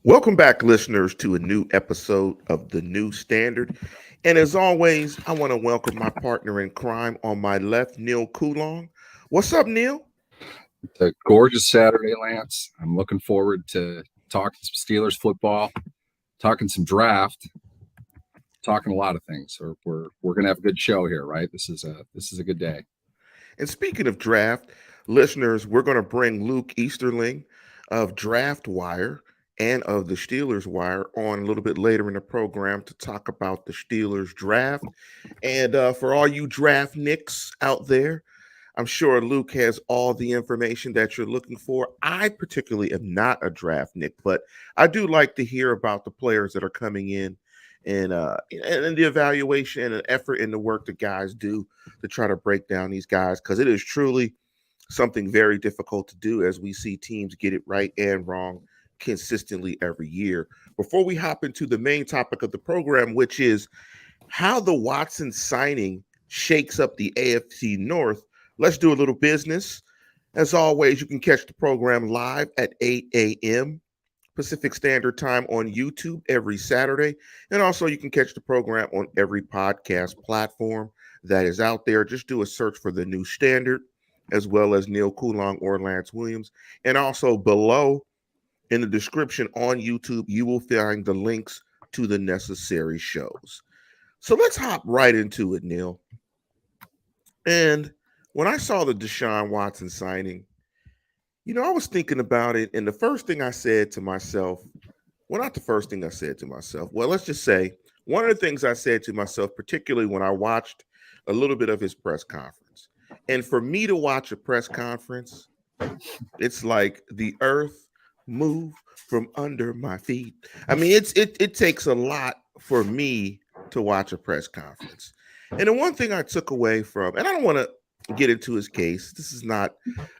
Welcome back, listeners, to a new episode of The New Standard. And as always, I want to welcome my partner in crime on my left, Neal Coulong. What's up, Neal? It's a gorgeous Saturday, Lance. I'm looking forward to talking some Steelers football, talking some draft, talking a lot of things. So we're gonna have a good show here, right? This is a good day. And speaking of draft, listeners, we're going to bring Luke Easterling of Draft Wire and of the Steelers Wire on a little bit later in the program to talk about the Steelers draft. And for all you draft nicks out there, I'm sure Luke has all the information that you're looking for. I particularly am not a draft nick, but I do like to hear about the players that are coming in and the evaluation and the effort and the work the guys do to try to break down these guys because it is truly something very difficult to do as we see teams get it right and wrong consistently every year. Before we hop into the main topic of the program, which is how the Watson signing shakes up the AFC North, let's do a little business. As always, you can catch the program live at 8 a.m. Pacific Standard Time on YouTube every Saturday. And also, you can catch the program on every podcast platform that is out there. Just do a search for the New Standard, as well as Neal Coulong or Lance Williams. And also, below in the description on YouTube, you will find the links to the necessary shows. So let's hop right into it, Neal. And when I saw the Deshaun Watson signing, I was thinking about it, and the first thing I said to myself, well, not the first thing I said to myself, well, let's just say one of the things I said to myself, particularly when I watched a little bit of his press conference. And for me to watch a press conference, it's like the earth move from under my feet. I mean, it takes a lot for me to watch a press conference. And the one thing I took away from, and I don't want to get into his case. This is not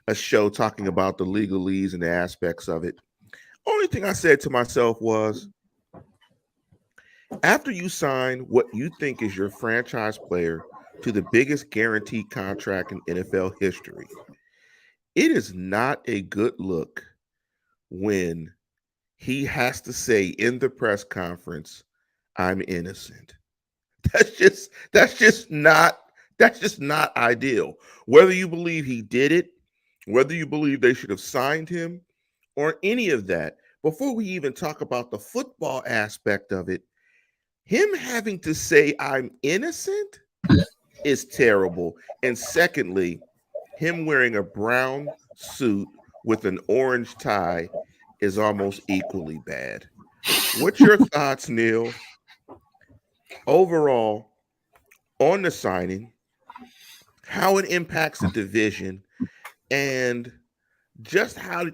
a show talking about the legalese and the aspects of it. Only thing I said to myself was, after you sign what you think is your franchise player to the biggest guaranteed contract in NFL history, it is not a good look when he has to say in the press conference, "I'm innocent." That's just not ideal. Whether you believe he did it, whether you believe they should have signed him, or any of that, before we even talk about the football aspect of it, him having to say "I'm innocent" is terrible. And secondly, him wearing a brown suit with an orange tie is almost equally bad. What's your thoughts, Neal, overall on the signing, how it impacts the division, and just how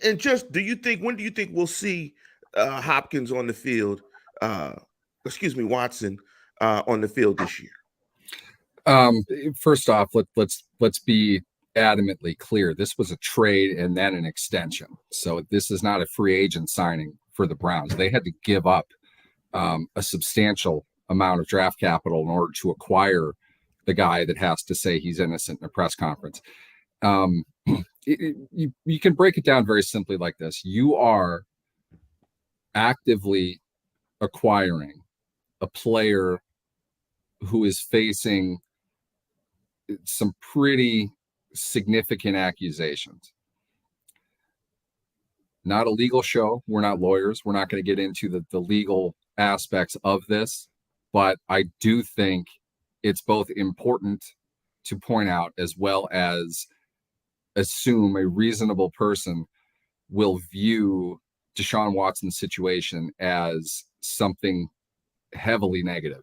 and just do you think when do you think we'll see Hopkins on the field? Uh, Watson on the field this year. Um, First off, let's be adamantly clear. This was a trade and then an extension. So this is not a free agent signing for the Browns. They had to give up a substantial amount of draft capital in order to acquire the guy that has to say he's innocent in a press conference. Um, you can break it down very simply like this. You are actively acquiring a player who is facing some pretty significant accusations. Not a legal show. We're not lawyers. We're not going to get into the legal aspects of this. But I do think it's both important to point out as well as assume a reasonable person will view Deshaun Watson's situation as something heavily negative.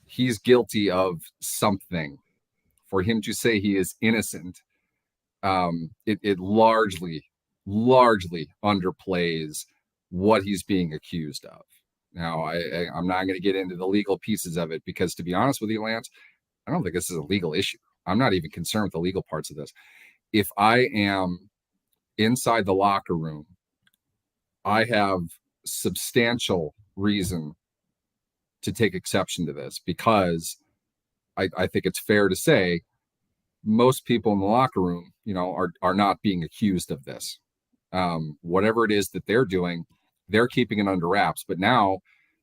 He's guilty of something. For him to say he is innocent, it largely underplays what he's being accused of. Now, I'm not going to get into the legal pieces of it because, to be honest with you, Lance, I don't think this is a legal issue. I'm not even concerned with the legal parts of this. If I am inside the locker room, I have substantial reason to take exception to this because I think it's fair to say most people in the locker room, are not being accused of this. Whatever it is that they're doing, They're keeping it under wraps. But now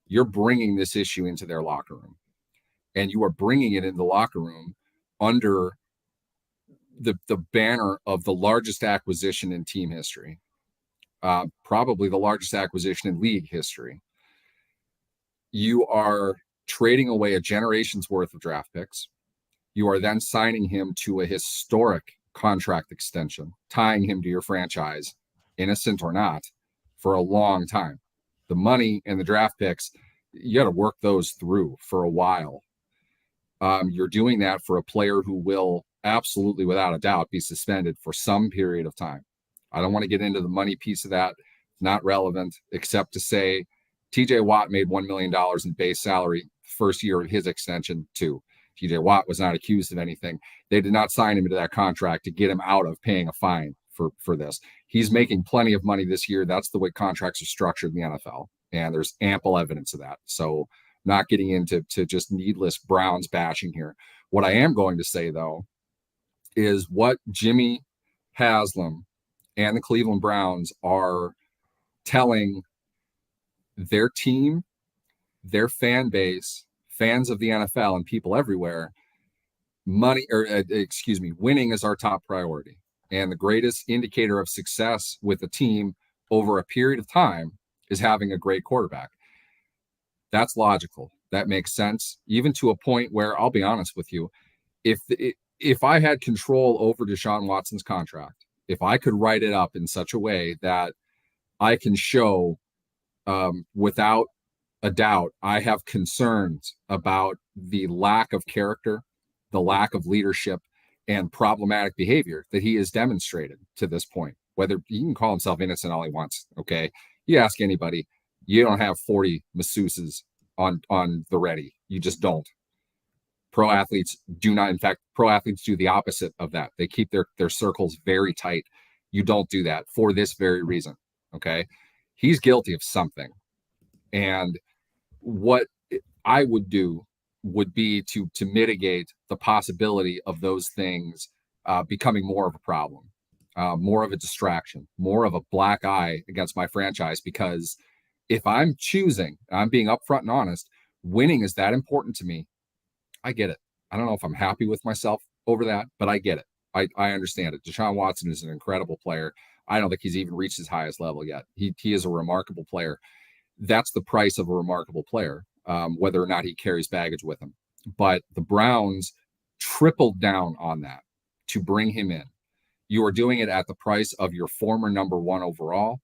you're bringing this issue into their locker room, and you are bringing it in the locker room under the banner of the largest acquisition in team history, probably the largest acquisition in league history. You are trading away a generation's worth of draft picks. You are then signing him to a historic contract extension, tying him to your franchise, innocent or not, for a long time. The money and the draft picks, you got to work those through for a while. You're doing that for a player who will absolutely, without a doubt, be suspended for some period of time. I don't want to get into the money piece of that. It's not relevant, except to say TJ Watt made $1 million in base salary first year of his extension too. TJ Watt was not accused of anything. They did not sign him into that contract to get him out of paying a fine for this. He's making plenty of money this year. That's the way contracts are structured in the NFL. And there's ample evidence of that. So not getting into just needless Browns bashing here. What I am going to say, though, is what Jimmy Haslam and the Cleveland Browns are telling their team, their fan base, fans of the NFL and people everywhere, winning is our top priority. And the greatest indicator of success with a team over a period of time is having a great quarterback. That's logical. That makes sense, even to a point where, I'll be honest with you, if I had control over Deshaun Watson's contract, if I could write it up in such a way that I can show without a doubt, I have concerns about the lack of character, the lack of leadership, and problematic behavior that he has demonstrated to this point. Whether he can call himself innocent all he wants, okay? You ask anybody, you don't have 40 masseuses on the ready. You just don't. Pro athletes do not. In fact, pro athletes do the opposite of that. They keep their circles very tight. You don't do that for this very reason, okay? He's guilty of something. And what I would do would be to mitigate the possibility of those things becoming more of a problem, more of a distraction, more of a black eye against my franchise. Because if I'm choosing, I'm being upfront and honest, winning is that important to me. I get it. I don't know if I'm happy with myself over that, but I get it. I understand it. Deshaun Watson is an incredible player. I don't think he's even reached his highest level yet. He is a remarkable player. That's the price of a remarkable player, whether or not he carries baggage with him. But the Browns tripled down on that to bring him in. You are doing it at the price of your former number one overall,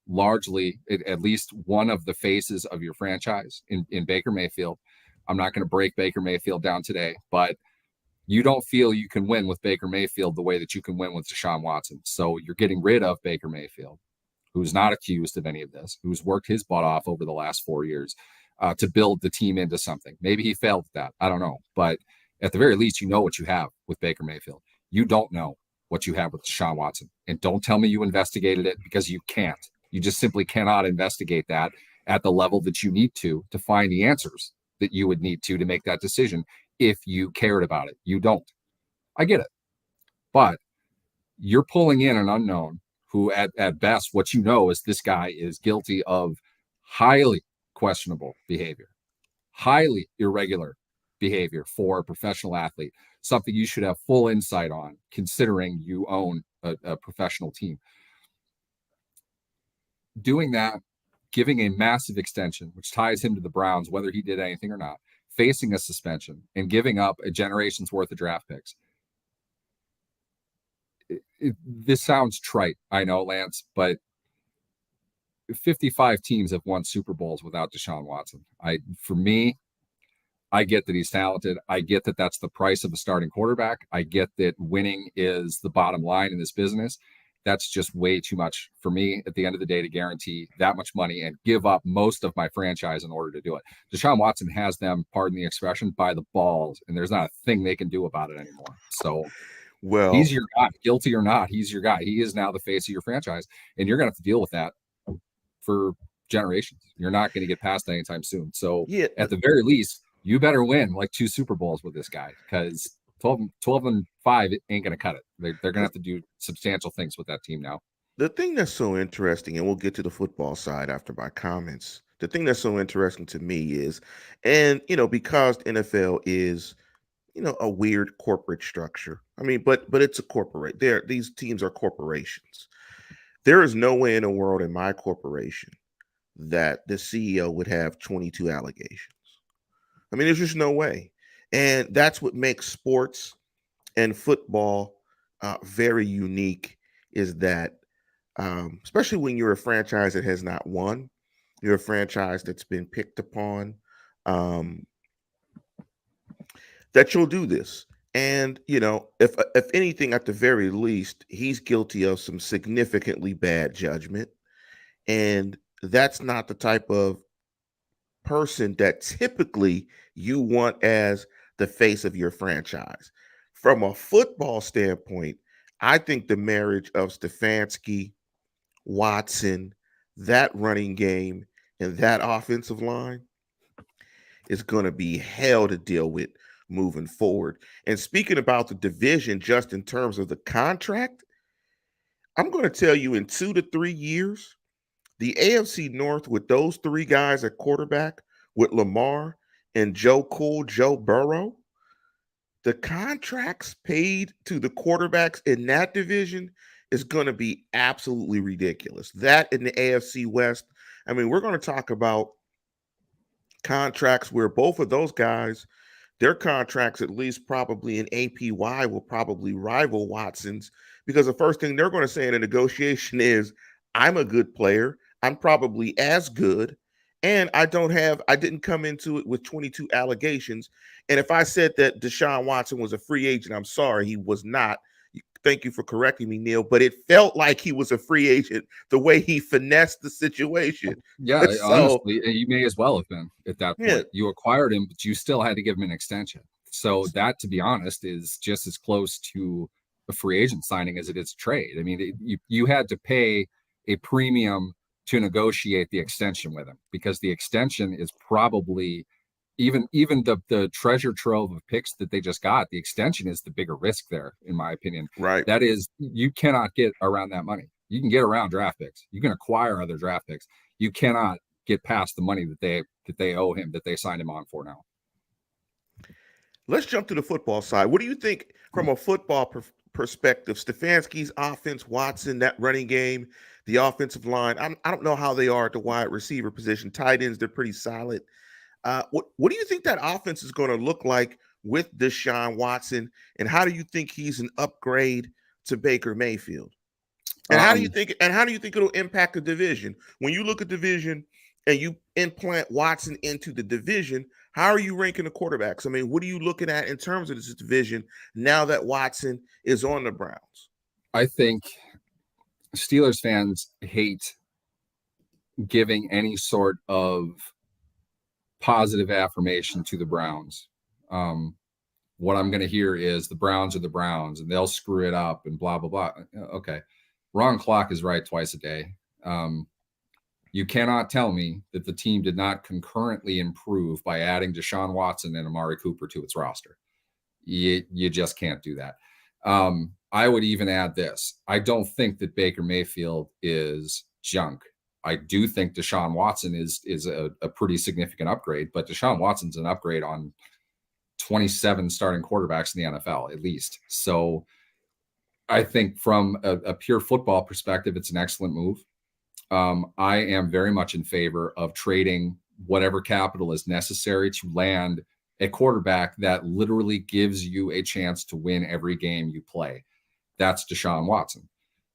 largely at least one of the faces of your franchise in Baker Mayfield. I'm not going to break Baker Mayfield down today, but you don't feel you can win with Baker Mayfield the way that you can win with Deshaun Watson. So you're getting rid of Baker Mayfield, who's not accused of any of this, who's worked his butt off over the last 4 years to build the team into something. Maybe he failed at that. I don't know. But at the very least, you know what you have with Baker Mayfield. You don't know what you have with Deshaun Watson. And don't tell me you investigated it, because you can't. You just simply cannot investigate that at the level that you need to find the answers that you would need to make that decision if you cared about it. You don't. I get it. But you're pulling in an unknown who at best, what you know is this guy is guilty of highly questionable behavior, highly irregular behavior for a professional athlete, something you should have full insight on, considering you own a professional team. Doing that, giving a massive extension, which ties him to the Browns, whether he did anything or not, facing a suspension, and giving up a generation's worth of draft picks. This sounds trite, I know, Lance, but 55 teams have won Super Bowls without Deshaun Watson. For me, I get that he's talented. I get that that's the price of a starting quarterback. I get that winning is the bottom line in this business. That's just way too much for me at the end of the day to guarantee that much money and give up most of my franchise in order to do it. Deshaun Watson has them, pardon the expression, by the balls, and there's not a thing they can do about it anymore. So Well, he's your guy, guilty or not. He's your guy. He is now the face of your franchise, and you're going to have to deal with that for generations. You're not going to get past that anytime soon. So yeah, at the very least, you better win like 2 Super Bowls with this guy, because 12-5 ain't going to cut it. They're going to have to do substantial things with that team now. The thing that's so interesting, and we'll get to the football side after my comments. The thing that's so interesting to me is, and because the NFL is, a weird corporate structure. I mean, but it's a corporate. These teams are corporations. There is no way in the world in my corporation that the CEO would have 22 allegations. I mean, there's just no way. And that's what makes sports and football very unique is that, especially when you're a franchise that has not won, you're a franchise that's been picked upon, um, that you'll do this. And if anything, at the very least, he's guilty of some significantly bad judgment, and that's not the type of person that typically you want as the face of your franchise. From a football standpoint, I think the marriage of Stefanski, Watson, that running game, and that offensive line is going to be hell to deal with moving forward. And speaking about the division, just in terms of the contract, I'm going to tell you in 2 to 3 years, the AFC North with those three guys at quarterback, with Lamar and Joe Burrow, the contracts paid to the quarterbacks in that division is going to be absolutely ridiculous. That in the AFC West, I mean, we're going to talk about contracts where both of those guys, their contracts, at least probably in APY, will probably rival Watson's because the first thing they're going to say in a negotiation is, I'm a good player. I'm probably as good. And I didn't come into it with 22 allegations. And if I said that Deshaun Watson was a free agent, I'm sorry, he was not. Thank you for correcting me, Neal. But it felt like he was a free agent the way he finessed the situation. Yeah, So, honestly, you may as well have been at that yeah, point. You acquired him, but you still had to give him an extension. So that, to be honest, is just as close to a free agent signing as it is a trade. I mean, you had to pay a premium to negotiate the extension with him because the extension is probably even the treasure trove of picks that they just got. The extension is the bigger risk there, in my opinion. right. That is, you cannot get around that money. You can get around draft picks. You can acquire other draft picks. You cannot get past the money that they owe him, that they signed him on for now. Let's jump to the football side. What do you think from a football perspective? Stefanski's offense, Watson, that running game, the offensive line. I don't know how they are at the wide receiver position. Tight ends, they're pretty solid. What do you think that offense is going to look like with Deshaun Watson, and how do you think he's an upgrade to Baker Mayfield? And how do you Um, think it'll impact the division? When you look at division and you implant Watson into the division, how are you ranking the quarterbacks? I mean, what are you looking at in terms of this division now that Watson is on the Browns? I think Steelers fans hate giving any sort of positive affirmation to the Browns. What I'm going to hear is the Browns are the Browns and they'll screw it up and blah, blah, blah. Okay. Wrong clock is right twice a day. You cannot tell me that the team did not concurrently improve by adding Deshaun Watson and Amari Cooper to its roster. You just can't do that. I would even add this. I don't think that Baker Mayfield is junk. I do think Deshaun Watson is a pretty significant upgrade, but Deshaun Watson's an upgrade on 27 starting quarterbacks in the NFL, at least. So I think from a pure football perspective, it's an excellent move. I am very much in favor of trading whatever capital is necessary to land a quarterback that literally gives you a chance to win every game you play. That's Deshaun Watson.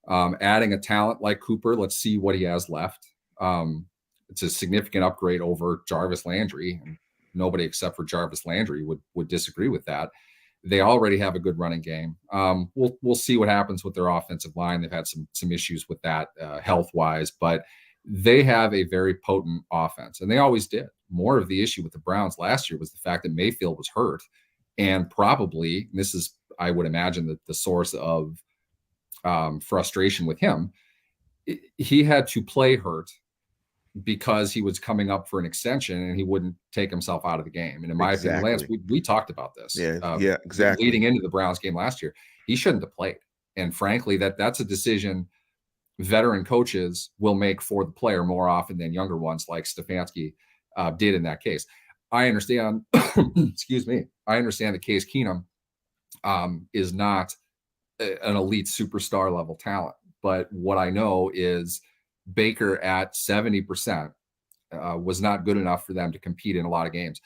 Adding a talent like Cooper, let's see what he has left. It's a significant upgrade over Jarvis Landry, and nobody except for Jarvis Landry would disagree with that. They already have a good running game. We'll see what happens with their offensive line. They've had some issues with that health wise, but they have a very potent offense, and they always did. More of the issue with the Browns last year was the fact that Mayfield was hurt, and probably this is, I would imagine, that the source of frustration with him. He had to play hurt because he was coming up for an extension and he wouldn't take himself out of the game. And in my opinion, Lance, we talked about this. Yeah, exactly. Leading into the Browns game last year, he shouldn't have played. And frankly, that's a decision veteran coaches will make for the player more often than younger ones like Stefanski did in that case. I understand, excuse me, I understand that Case Keenum is not an elite superstar level talent. But what I know is Baker at 70% was not good enough for them to compete in a lot of games.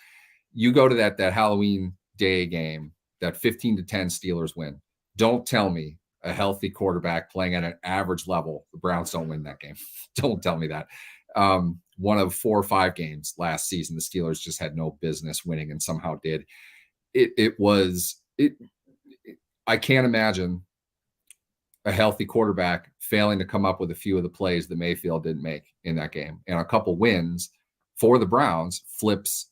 You go to that Halloween day game, that 15-10 Steelers win. Don't tell me a healthy quarterback playing at an average level, the Browns don't win that game. Don't tell me that. One of 4 or 5 games last season, the Steelers just had no business winning and somehow did. I can't imagine a healthy quarterback failing to come up with a few of the plays that Mayfield didn't make in that game. And a couple wins for the Browns flips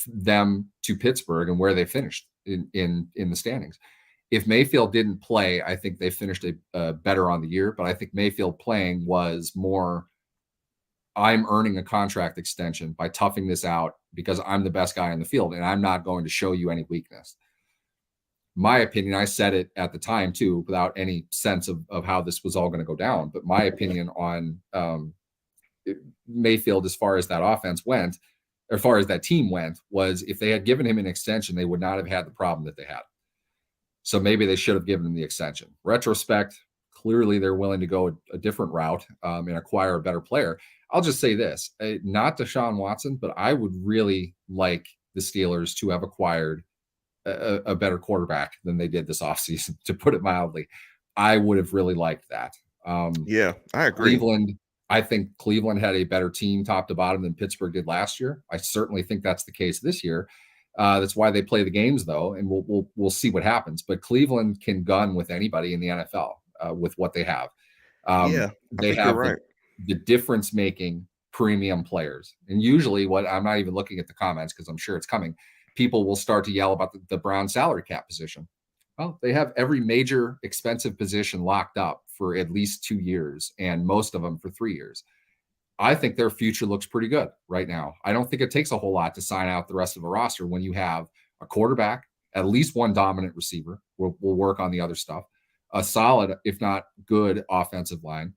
them to Pittsburgh and where they finished in the standings. If Mayfield didn't play, I think they finished better on the year. But I think Mayfield playing was more, I'm earning a contract extension by toughing this out because I'm the best guy in the field and I'm not going to show you any weakness. My opinion, I said it at the time too, without any sense of how this was all going to go down. But my opinion on Mayfield, as far as that offense went, as far as that team went, was if they had given him an extension, they would not have had the problem that they had. So maybe they should have given him the extension. Retrospect, clearly they're willing to go a different route and acquire a better player. I'll just say this, not Deshaun Watson, but I would really like the Steelers to have acquired a better quarterback than they did this offseason, to put it mildly. I would have really liked that. Yeah, I agree. I think Cleveland had a better team top to bottom than Pittsburgh did last year. I certainly think that's the case this year. That's why they play the games, though, and we'll see what happens. But Cleveland can gun with anybody in the NFL with what they have. Yeah, I They think you're have right. the difference-making premium players. And usually what I'm not even looking at the comments because I'm sure it's coming. People will start to yell about the Brown salary cap position. Well, they have every major expensive position locked up for at least 2 years and most of them for 3 years. I think their future looks pretty good right now. I don't think it takes a whole lot to sign out the rest of a roster when you have a quarterback, at least one dominant receiver. We'll work on the other stuff. A solid, if not good, offensive line.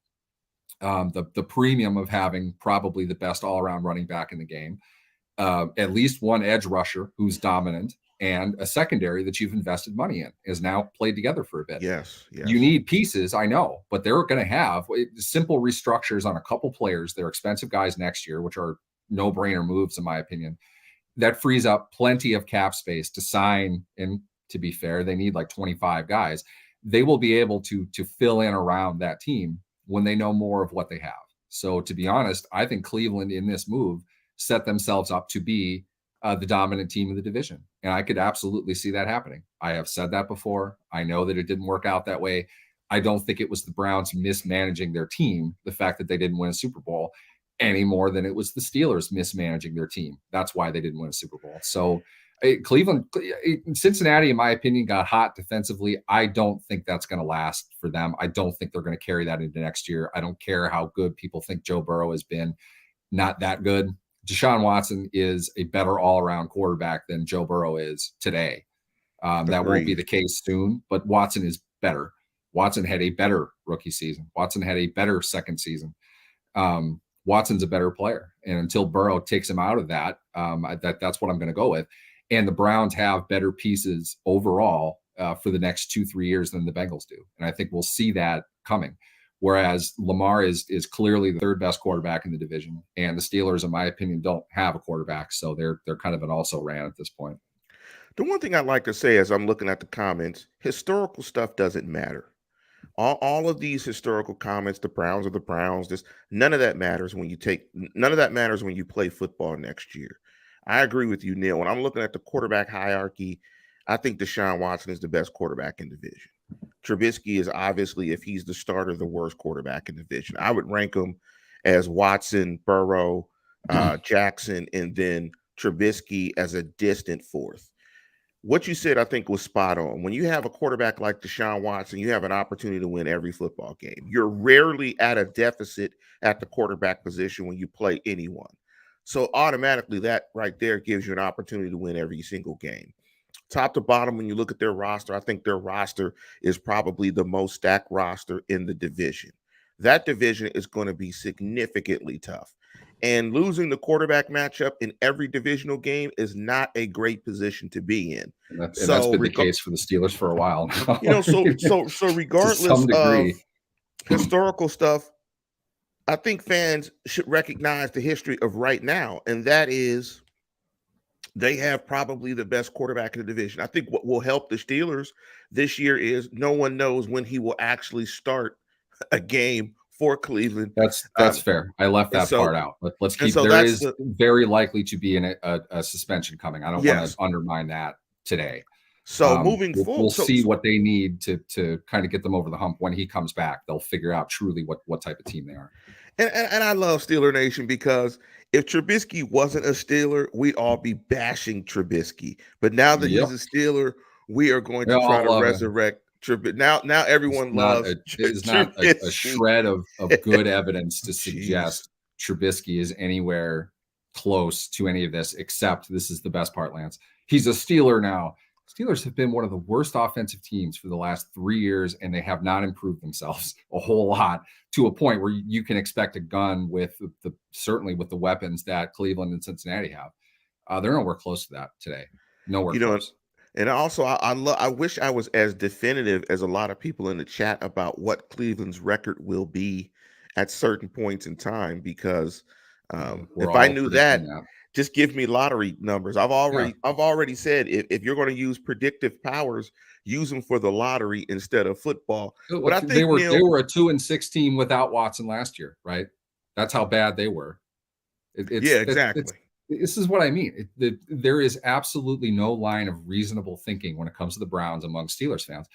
The premium of having probably the best all-around running back in the game. At least one edge rusher who's dominant, and a secondary that you've invested money in is now played together for a bit. Yes. You need pieces, I know, but they're going to have simple restructures on a couple players. They're expensive guys next year, which are no-brainer moves, in my opinion. That frees up plenty of cap space to sign, and to be fair, they need like 25 guys. They will be able to fill in around that team when they know more of what they have. So to be honest, I think Cleveland in this move set themselves up to be the dominant team of the division. And I could absolutely see that happening. I have said that before. I know that it didn't work out that way. I don't think it was the Browns mismanaging their team, the fact that they didn't win a Super Bowl, any more than it was the Steelers mismanaging their team. That's why they didn't win a Super Bowl. So Cincinnati, in my opinion, got hot defensively. I don't think that's going to last for them. I don't think they're going to carry that into next year. I don't care how good people think Joe Burrow has been. Not that good. Deshaun Watson is a better all-around quarterback than Joe Burrow is today. That won't be the case soon, but Watson is better. Watson had a better rookie season. Watson had a better second season. Watson's a better player. And until Burrow takes him out of that, that's what I'm going to go with. And the Browns have better pieces overall for the next 2-3 years than the Bengals do. And I think we'll see that coming. Whereas Lamar is clearly the third best quarterback in the division. And the Steelers, in my opinion, don't have a quarterback. So they're kind of an also ran at this point. The one thing I'd like to say as I'm looking at the comments, historical stuff doesn't matter. All of these historical comments, the Browns are the Browns, none of that matters when you play football next year. I agree with you, Neal. When I'm looking at the quarterback hierarchy, I think Deshaun Watson is the best quarterback in the division. Trubisky is obviously, if he's the starter, the worst quarterback in the division. I would rank him as Watson, Burrow, Jackson, and then Trubisky as a distant fourth. What you said, I think, was spot on. When you have a quarterback like Deshaun Watson, you have an opportunity to win every football game. You're rarely at a deficit at the quarterback position when you play anyone. So automatically that right there gives you an opportunity to win every single game. Top to bottom, when you look at their roster, I think their roster is probably the most stacked roster in the division. that division is going to be significantly tough. And losing the quarterback matchup in every divisional game is not a great position to be in. And that's So, been the case for the Steelers for a while now. so To regardless some of degree. historical stuff, I think fans should recognize the history of right now, and that is they have probably the best quarterback in the division. I think what will help the Steelers this year is no one knows when he will actually start a game for Cleveland. That's fair. I left And that so part out. Let's and keep. so There that's is the very likely to be a suspension coming. I don't want to yes. undermine that today. So moving We'll forward, see what they need to kind of get them over the hump. When he comes back, they'll figure out truly what type of team they are. and I love Steeler Nation because if Trubisky wasn't a Steeler, we'd all be bashing Trubisky. But now that he's Yep, a Steeler, we are going we to try all to love him. resurrect Trubisky. Now everyone loves There's not a Trubisky. shred of good evidence to Jeez. suggest Trubisky is anywhere close to any of this, except this is the best part, Lance. He's a Steeler now. Steelers have been one of the worst offensive teams for the last 3 years, and they have not improved themselves a whole lot to a point where you can expect a gun with certainly with the weapons that Cleveland and Cincinnati have. They're nowhere close to that today. Nowhere You know, close. and also I wish I was as definitive as a lot of people in the chat about what Cleveland's record will be at certain points in time because We're if I all knew predicting that, that. just give me lottery numbers. I've Yeah. already said if you're going to use predictive powers, use them for the lottery instead of football. But I They think were Neil, a 2-6 team without Watson last year, right? That's how bad they were. yeah, exactly. This is what I mean. There is absolutely no line of reasonable thinking when it comes to the Browns among Steelers fans.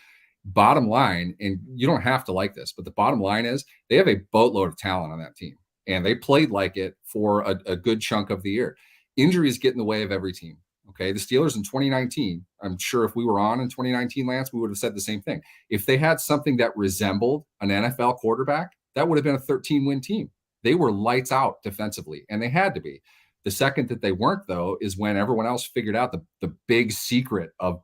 Bottom line, and you don't have to like this, but the bottom line is they have a boatload of talent on that team, and they played like it for a good chunk of the year. Injuries get in the way of every team. Okay, the Steelers in 2019, I'm sure if we were on in 2019, Lance, we would have said the same thing. If they had something that resembled an NFL quarterback, that would have been a 13-win team. They were lights out defensively, and they had to be. The second that they weren't, though, is when everyone else figured out the big secret of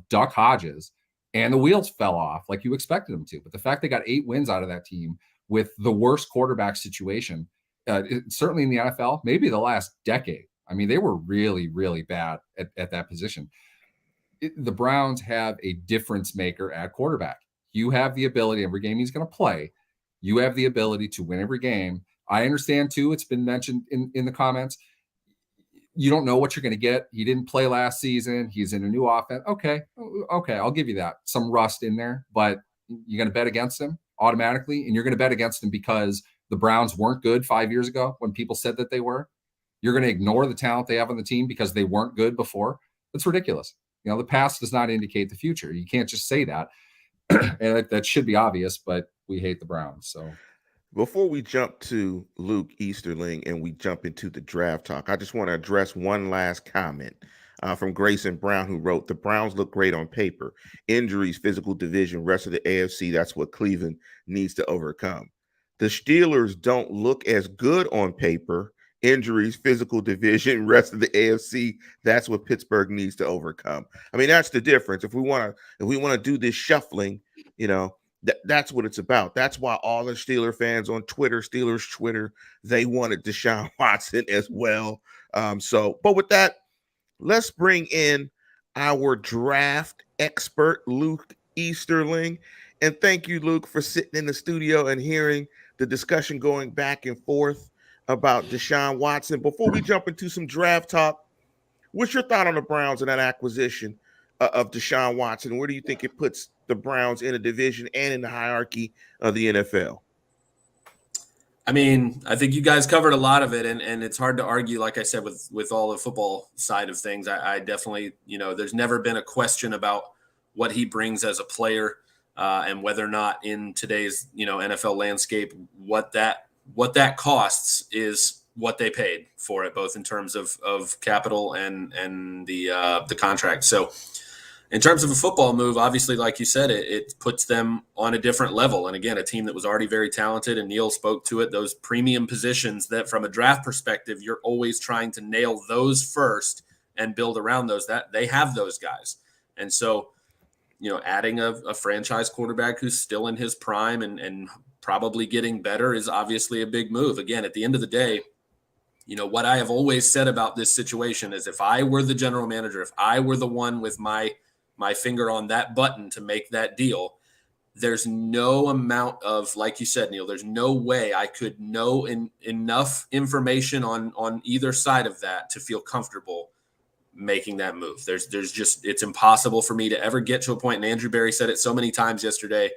Duck Hodges, and the wheels fell off like you expected them to. But the fact they got 8 wins out of that team with the worst quarterback situation, certainly in the NFL, maybe the last decade. I mean, they were really, really bad at that position. The Browns have a difference maker at quarterback. You have the ability, every game he's going to play, you have the ability to win every game. I understand, too, it's been mentioned in the comments, you don't know what you're going to get. He didn't play last season. He's in a new offense. Okay, I'll give you that. Some rust in there, but you're going to bet against him automatically, and you're going to bet against him because the Browns weren't good 5 years ago when people said that they were. You're going to ignore the talent they have on the team because they weren't good before. That's ridiculous. The past does not indicate the future. You can't just say that. And that should be obvious, but we hate the Browns. So Before we jump to Luke Easterling and we jump into the draft talk, I just want to address one last comment from Grayson Brown, who wrote, "The Browns look great on paper. Injuries, physical division, rest of the AFC, that's what Cleveland needs to overcome. The Steelers don't look as good on paper. Injuries, physical division, rest of the AFC, that's what Pittsburgh needs to overcome." I mean, that's the difference. If we want to do this shuffling, you know, that's what it's about. That's why all the Steeler fans on Twitter, Steelers Twitter, they wanted Deshaun Watson as well. But with that, let's bring in our draft expert, Luke Easterling. And thank you, Luke, for sitting in the studio and hearing the discussion going back and forth about Deshaun Watson. Before we jump into some draft talk, what's your thought on the Browns and that acquisition of Deshaun Watson? Where do you think it puts the Browns in a division and in the hierarchy of the NFL? I mean, I think you guys covered a lot of it, and it's hard to argue, like I said, with all the football side of things. I definitely, there's never been a question about what he brings as a player, and whether or not in today's, NFL landscape, what that costs is what they paid for it, both in terms of capital and the contract. So in terms of a football move, obviously, like you said, it puts them on a different level. And again, a team that was already very talented, and Neal spoke to it, those premium positions that from a draft perspective, you're always trying to nail those first and build around those. That they have those guys. And so, adding a franchise quarterback who's still in his prime and probably getting better is obviously a big move. Again, at the end of the day, what I have always said about this situation is if I were the general manager, if I were the one with my finger on that button to make that deal, there's no amount of, like you said, Neal, there's no way I could know enough information on either side of that to feel comfortable making that move. There's just, it's impossible for me to ever get to a point. And Andrew Berry said it so many times yesterday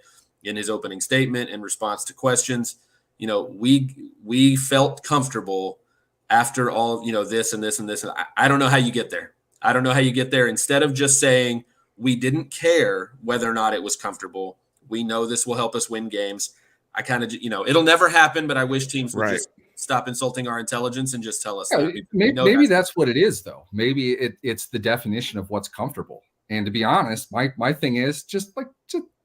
in his opening statement in response to questions. We felt comfortable after all, this and this and this. And I don't know how you get there. I don't know how you get there. Instead of just saying we didn't care whether or not it was comfortable, we know this will help us win games. I kind of, it'll never happen, but I wish teams would just stop insulting our intelligence and just tell us that. Maybe that's what it is, though. Maybe it's the definition of what's comfortable. And to be honest, my thing is just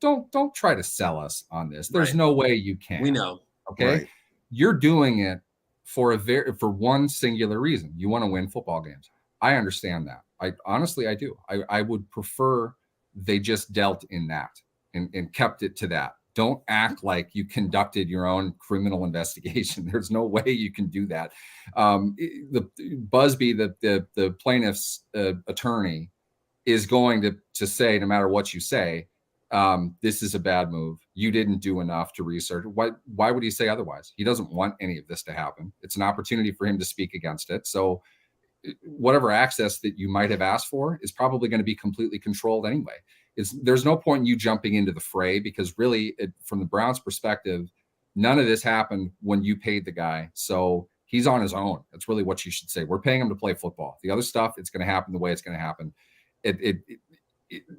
don't try to sell us on this. There's no way you can. We know. Okay. Right. You're doing it for one singular reason. You want to win football games. I understand that. I do. I would prefer they just dealt in that and kept it to that. Don't act like you conducted your own criminal investigation. There's no way you can do that. The Busby, the plaintiff's attorney, is going to say, no matter what you say, this is a bad move. You didn't do enough to research. Why would he say otherwise? He doesn't want any of this to happen. It's an opportunity for him to speak against it. So whatever access that you might have asked for is probably going to be completely controlled anyway. There's no point in you jumping into the fray, because really, from the Browns' perspective, none of this happened when you paid the guy. So he's on his own. That's really what you should say. We're paying him to play football. The other stuff, it's going to happen the way it's going to happen.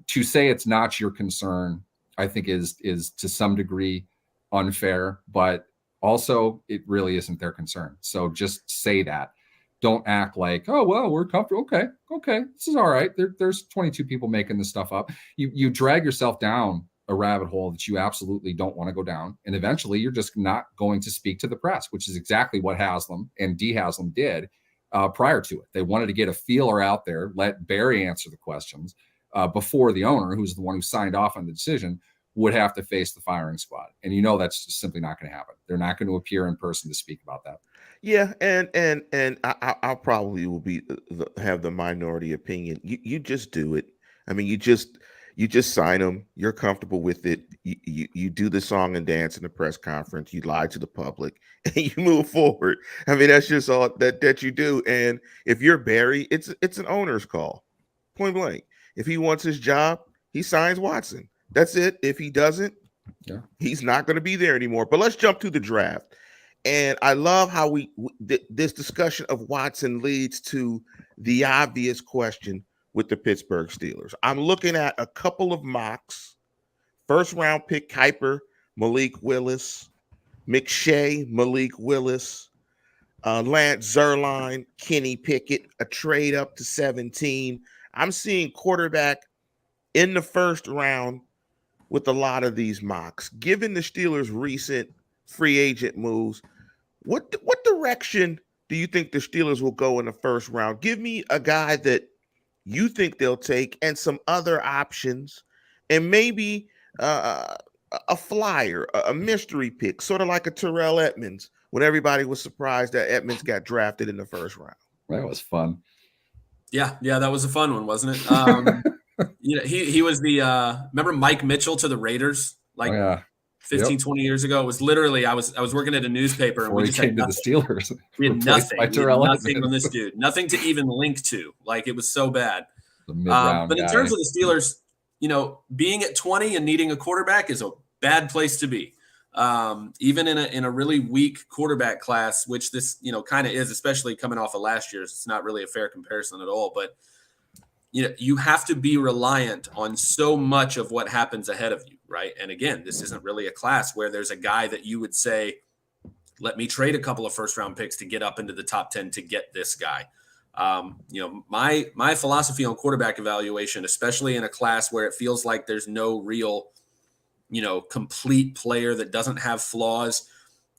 To say it's not your concern, I think is to some degree unfair, but also it really isn't their concern. So just say that. Don't act like, oh, well, we're comfortable. Okay. This is all right. There's 22 people making this stuff up. You drag yourself down a rabbit hole that you absolutely don't want to go down. And eventually you're just not going to speak to the press, which is exactly what Haslam and D. Haslam did prior to it. They wanted to get a feeler out there, let Barry answer the questions before the owner, who's the one who signed off on the decision, would have to face the firing squad. And that's just simply not going to happen. They're not going to appear in person to speak about that. Yeah, and I probably will have the minority opinion. You just do it. I mean, you just sign them. You're comfortable with it. You do the song and dance in the press conference. You lie to the public, and you move forward. I mean, that's just all that you do. And if you're Barry, it's an owner's call, point blank. If he wants his job, he signs Watson. That's it. If he doesn't, he's not going to be there anymore. But let's jump to the draft. And I love how this discussion of Watson leads to the obvious question with the Pittsburgh Steelers. I'm looking at a couple of mocks. First round pick Kiper, Malik Willis, McShay, Malik Willis, Lance Zierlein, Kenny Pickett, a trade up to 17. I'm seeing quarterback in the first round with a lot of these mocks. Given the Steelers' recent free agent moves, what direction do you think the Steelers will go in the first round? Give me a guy that you think they'll take and some other options, and maybe a flyer, a mystery pick, sort of like a Terrell Edmonds, when everybody was surprised that Edmonds got drafted in the first round. That was fun. Yeah, that was a fun one, wasn't it? He was the remember Mike Mitchell to the Raiders? 20 years ago. It was literally, I was working at a newspaper and we just had nothing. To the Steelers. We had nothing. Nothing on this dude. Nothing to even link to. Like, it was so bad. But in terms of the Steelers, being at 20 and needing a quarterback is a bad place to be. Even in a really weak quarterback class, which this, kind of is, especially coming off of last year's. It's not really a fair comparison at all, but you have to be reliant on so much of what happens ahead of you, right? And again, this isn't really a class where there's a guy that you would say, let me trade a couple of first-round picks to get up into the top 10 to get this guy. My philosophy on quarterback evaluation, especially in a class where it feels like there's no real, complete player that doesn't have flaws,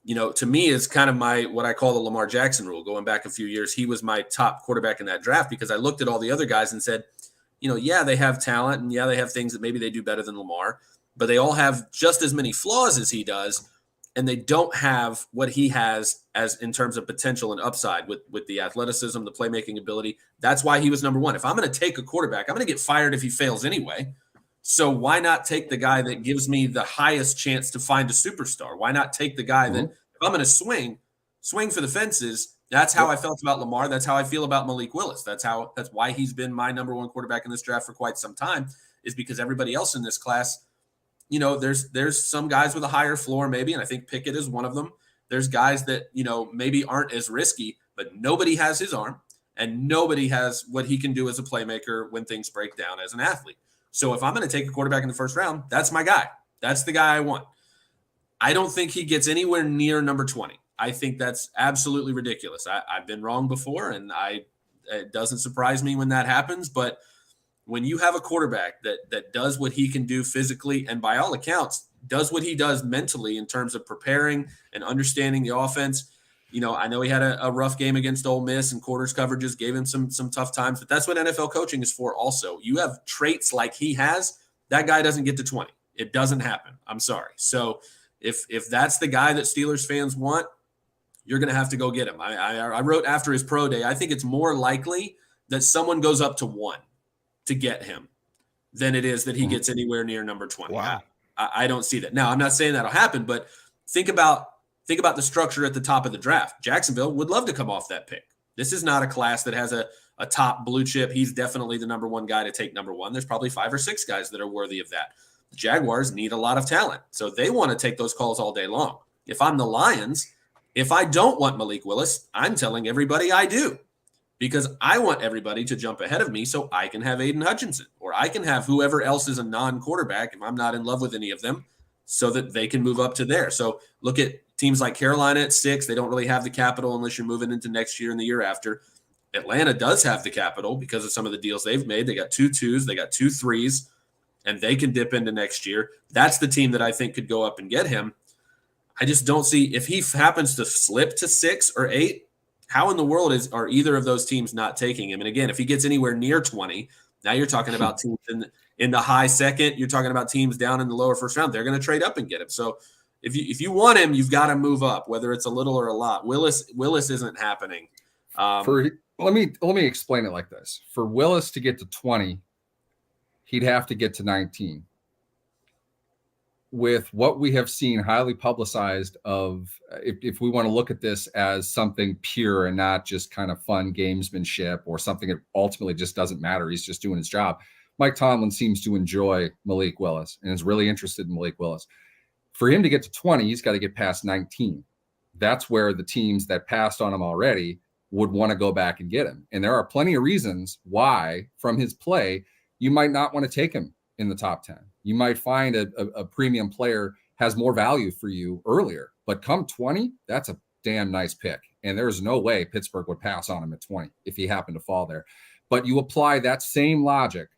to me is kind of what I call the Lamar Jackson rule. Going back a few years, he was my top quarterback in that draft because I looked at all the other guys and said, they have talent and they have things that maybe they do better than Lamar, but they all have just as many flaws as he does. and they don't have what he has as in terms of potential and upside with the athleticism, the playmaking ability. That's why he was number one. If I'm going to take a quarterback, I'm going to get fired if he fails anyway. So why not take the guy that gives me the highest chance to find a superstar? Why not take the guy that, if I'm going to swing for the fences? That's how I felt about Lamar. That's how I feel about Malik Willis. That's why he's been my number one quarterback in this draft for quite some time, is because everybody else in this class, there's some guys with a higher floor maybe, and I think Pickett is one of them. There's guys that, maybe aren't as risky, but nobody has his arm and nobody has what he can do as a playmaker when things break down as an athlete. So if I'm going to take a quarterback in the first round, that's my guy. That's the guy I want. I don't think he gets anywhere near number 20. I think that's absolutely ridiculous. I've been wrong before, and it doesn't surprise me when that happens. But when you have a quarterback that does what he can do physically, and by all accounts, does what he does mentally in terms of preparing and understanding the offense. I know he had a rough game against Ole Miss, and quarters coverages gave him some tough times, but that's what NFL coaching is for also. You have traits like he has, that guy doesn't get to 20. It doesn't happen. I'm sorry. So if that's the guy that Steelers fans want, you're going to have to go get him. I wrote after his pro day, I think it's more likely that someone goes up to 1 to get him than it is that he gets anywhere near number 20. Wow. I don't see that. Now, I'm not saying that'll happen, but think about the structure at the top of the draft. Jacksonville would love to come off that pick. This is not a class that has a top blue chip. He's definitely the number one guy to take number 1. There's probably 5 or 6 guys that are worthy of that. The Jaguars need a lot of talent, so they want to take those calls all day long. If I'm the Lions, if I don't want Malik Willis, I'm telling everybody I do, because I want everybody to jump ahead of me so I can have Aiden Hutchinson, or I can have whoever else is a non-quarterback if I'm not in love with any of them, so that they can move up to there. So look at teams like Carolina at 6. They don't really have the capital unless you're moving into next year and the year after. Atlanta does have the capital because of some of the deals they've made. They got 2 2s, they got 2 3s, and they can dip into next year. That's the team that I think could go up and get him. I just don't see, if he happens to slip to 6 or 8, how in the world are either of those teams not taking him? And again, if he gets anywhere near 20, now you're talking about teams in the high second. You're talking about teams down in the lower first round. They're going to trade up and get him. So if you want him, you've got to move up, whether it's a little or a lot. Willis isn't happening. Let me explain it like this. For Willis to get to 20, he'd have to get to 19. With what we have seen highly publicized of, if we want to look at this as something pure and not just kind of fun gamesmanship or something that ultimately just doesn't matter, he's just doing his job. Mike Tomlin seems to enjoy Malik Willis and is really interested in Malik Willis. For him to get to 20, he's got to get past 19. That's where the teams that passed on him already would want to go back and get him. And there are plenty of reasons why, from his play, you might not want to take him in the top 10. You might find a premium player has more value for you earlier, but come 20, that's a damn nice pick. And there's no way Pittsburgh would pass on him at 20 if he happened to fall there. But you apply that same logic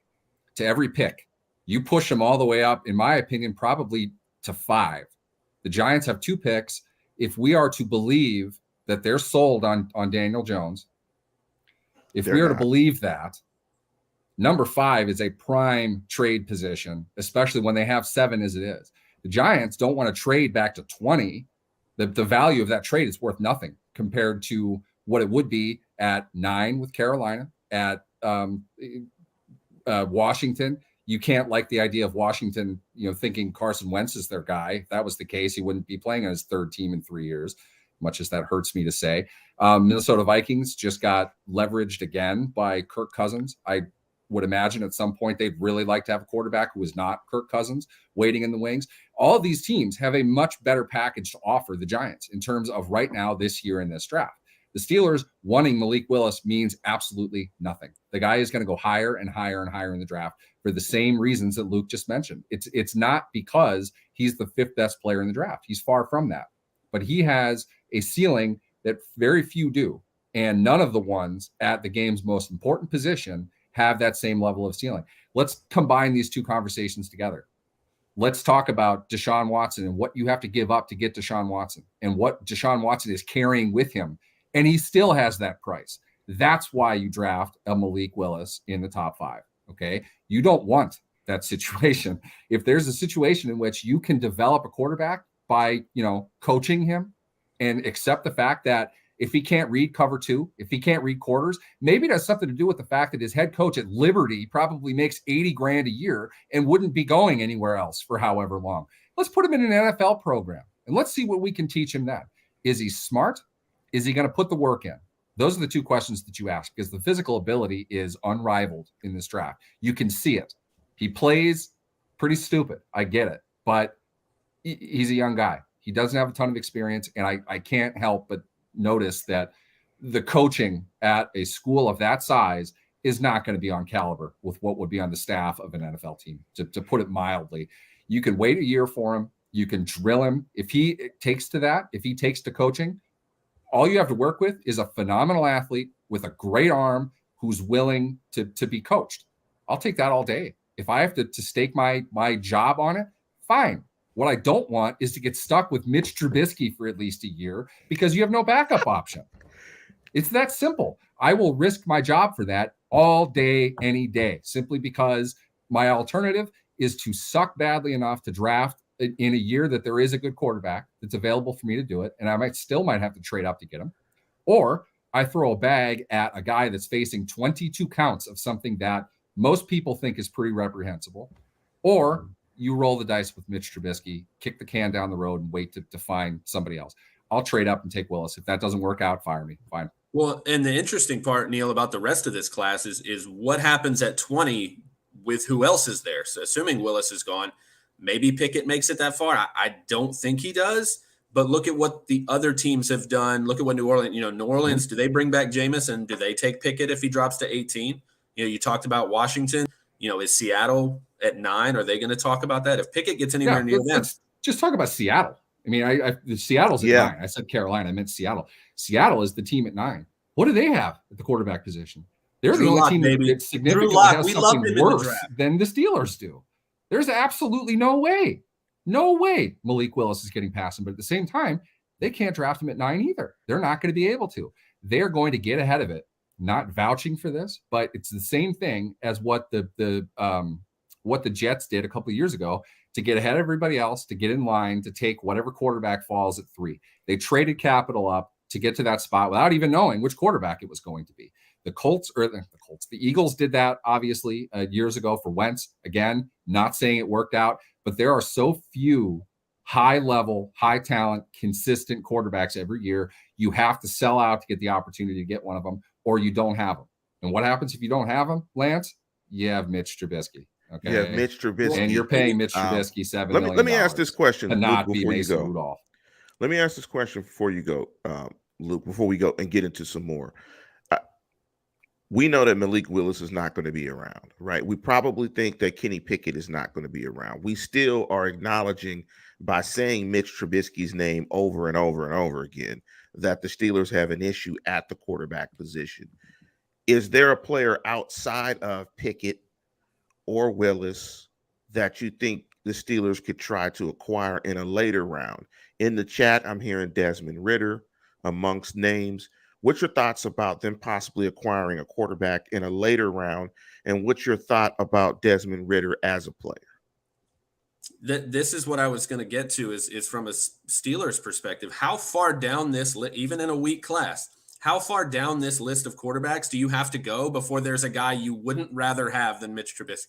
to every pick. You push him all the way up, in my opinion, probably to 5. The Giants have 2 picks. If we are to believe that they're sold on Daniel Jones, if we are to believe that, number 5 is a prime trade position, especially when they have 7 as it is. The Giants don't want to trade back to 20. The value of that trade is worth nothing compared to what it would be at 9 with Carolina, at Washington. You can't like the idea of Washington, thinking Carson Wentz is their guy. If that was the case, he wouldn't be playing on his 3rd team in 3 years, much as that hurts me to say. Minnesota Vikings just got leveraged again by Kirk Cousins. I would imagine at some point they'd really like to have a quarterback who is not Kirk Cousins waiting in the wings. All of these teams have a much better package to offer the Giants in terms of right now, this year in this draft. The Steelers wanting Malik Willis means absolutely nothing. The guy is going to go higher and higher and higher in the draft for the same reasons that Luke just mentioned. It's not because he's the 5th best player in the draft. He's far from that. But he has a ceiling that very few do. And none of the ones at the game's most important position have that same level of ceiling. Let's combine these 2 conversations together. Let's talk about Deshaun Watson and what you have to give up to get Deshaun Watson and what Deshaun Watson is carrying with him. And he still has that price. That's why you draft a Malik Willis in the top 5. Okay. You don't want that situation. If there's a situation in which you can develop a quarterback by, coaching him and accept the fact that if he can't read cover two, if he can't read quarters, maybe it has something to do with the fact that his head coach at Liberty probably makes $80,000 a year and wouldn't be going anywhere else for however long. Let's put him in an NFL program and let's see what we can teach him then. Is he smart? Is he going to put the work in? Those are the two questions that you ask, because the physical ability is unrivaled in this draft. You can see it. He plays pretty stupid. I get it, but he's a young guy. He doesn't have a ton of experience, and I can't help but notice that the coaching at a school of that size is not going to be on caliber with what would be on the staff of an NFL team, to put it mildly. You can wait a year for him. You can drill him. If he takes to that, if he takes to coaching, all you have to work with is a phenomenal athlete with a great arm who's willing to be coached. I'll take that all day. If I have to stake my job on it, fine. What I don't want is to get stuck with Mitch Trubisky for at least a year because you have no backup option. It's that simple. I will risk my job for that all day, any day, simply because my alternative is to suck badly enough to draft in a year that there is a good quarterback that's available for me to do it. And I might have to trade up to get him. Or I throw a bag at a guy that's facing 22 counts of something that most people think is pretty reprehensible. Or you roll the dice with Mitch Trubisky, kick the can down the road and wait to find somebody else. I'll trade up and take Willis. If that doesn't work out, fire me. Fine. Well, and the interesting part, Neal, about the rest of this class is what happens at 20 with who else is there. So assuming Willis is gone, maybe Pickett makes it that far. I don't think he does, but look at what the other teams have done. Look at what New Orleans, do they bring back Jameis, and do they take Pickett if he drops to 18? You talked about Washington. Is Seattle at 9? Are they going to talk about that? If Pickett gets anywhere near them. Let's just talk about Seattle. I mean, Seattle's at 9. I said Carolina. I meant Seattle. Seattle is the team at 9. What do they have at the quarterback position? They're the only team that significantly has something worse than the Steelers do. There's absolutely no way Malik Willis is getting past him. But at the same time, they can't draft him at 9 either. They're not going to be able to. They're going to get ahead of it. Not vouching for this, but it's the same thing as what the Jets did a couple of years ago to get ahead of everybody else, to get in line, to take whatever quarterback falls at 3. They traded capital up to get to that spot without even knowing which quarterback it was going to be. The Eagles did that obviously years ago for Wentz. Again, not saying it worked out, but there are so few high level, high talent, consistent quarterbacks every year. You have to sell out to get the opportunity to get one of them, or you don't have them. And what happens if you don't have them, Lance? You have Mitch Trubisky. Okay. Yeah, Mitch Trubisky. And you're paying Mitch Trubisky $7 million. Let me ask this question to not be Mason Rudolph. Let me ask this question before you go, Luke, before we go and get into some more. We know that Malik Willis is not going to be around, right? We probably think that Kenny Pickett is not going to be around. We still are acknowledging by saying Mitch Trubisky's name over and over and over again that the Steelers have an issue at the quarterback position. Is there a player outside of Pickett or Willis that you think the Steelers could try to acquire in a later round? In the chat, I'm hearing Desmond Ridder amongst names. What's your thoughts about them possibly acquiring a quarterback in a later round? And what's your thought about Desmond Ridder as a player? This is what I was going to get to is from a Steelers perspective. How far down this list, even in a weak class, how far down this list of quarterbacks do you have to go before there's a guy you wouldn't rather have than Mitch Trubisky?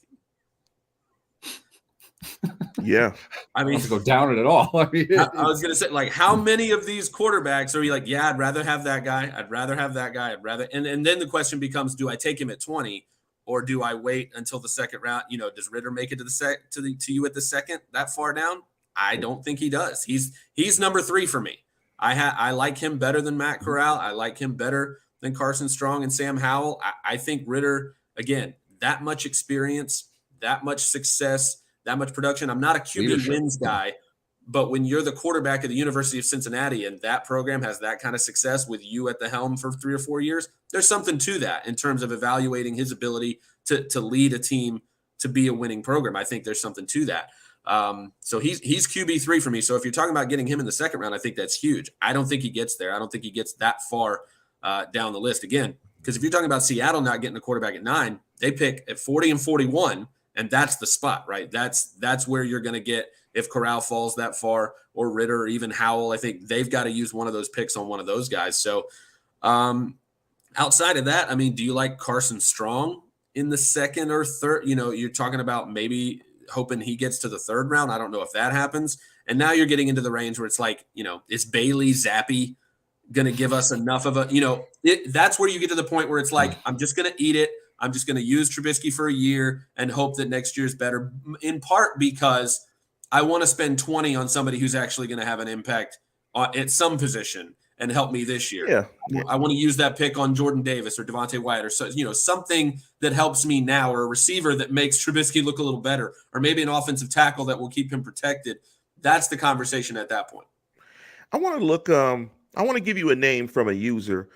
Yeah. I mean, to go down it at all. I was going to say, like, how many of these quarterbacks are you like, yeah, I'd rather have that guy. I'd rather have that guy. And then the question becomes, do I take him at 20 or do I wait until the second round? Does Ridder make it to you at the second that far down? I don't think he does. He's number 3 for me. I like him better than Matt Corral. I like him better than Carson Strong and Sam Howell. I think Ridder, again, that much experience, that much success, that much production. I'm not a QB wins guy, but when you're the quarterback of the University of Cincinnati and that program has that kind of success with you at the helm for 3 or 4 years, there's something to that in terms of evaluating his ability to lead a team to be a winning program. I think there's something to that. So he's QB3 for me. So if you're talking about getting him in the second round, I think that's huge. I don't think he gets there. I don't think he gets that far down the list again, because if you're talking about Seattle not getting a quarterback at 9, they pick at 40 and 41. And that's the spot, right? That's where you're going to get if Corral falls that far, or Ritter, or even Howell. I think they've got to use one of those picks on one of those guys. So outside of that, I mean, do you like Carson Strong in the second or third? You're talking about maybe hoping he gets to the third round. I don't know if that happens. And now you're getting into the range where it's like, is Bailey Zappi going to give us enough of a, that's where you get to the point where it's like, I'm just going to eat it. I'm just going to use Trubisky for a year and hope that next year's better, in part because I want to spend 20 on somebody who's actually going to have an impact at some position and help me this year. Yeah. I want to use that pick on Jordan Davis or Devontae Wyatt or something that helps me now, or a receiver that makes Trubisky look a little better, or maybe an offensive tackle that will keep him protected. That's the conversation at that point. I want to give you a name from a listener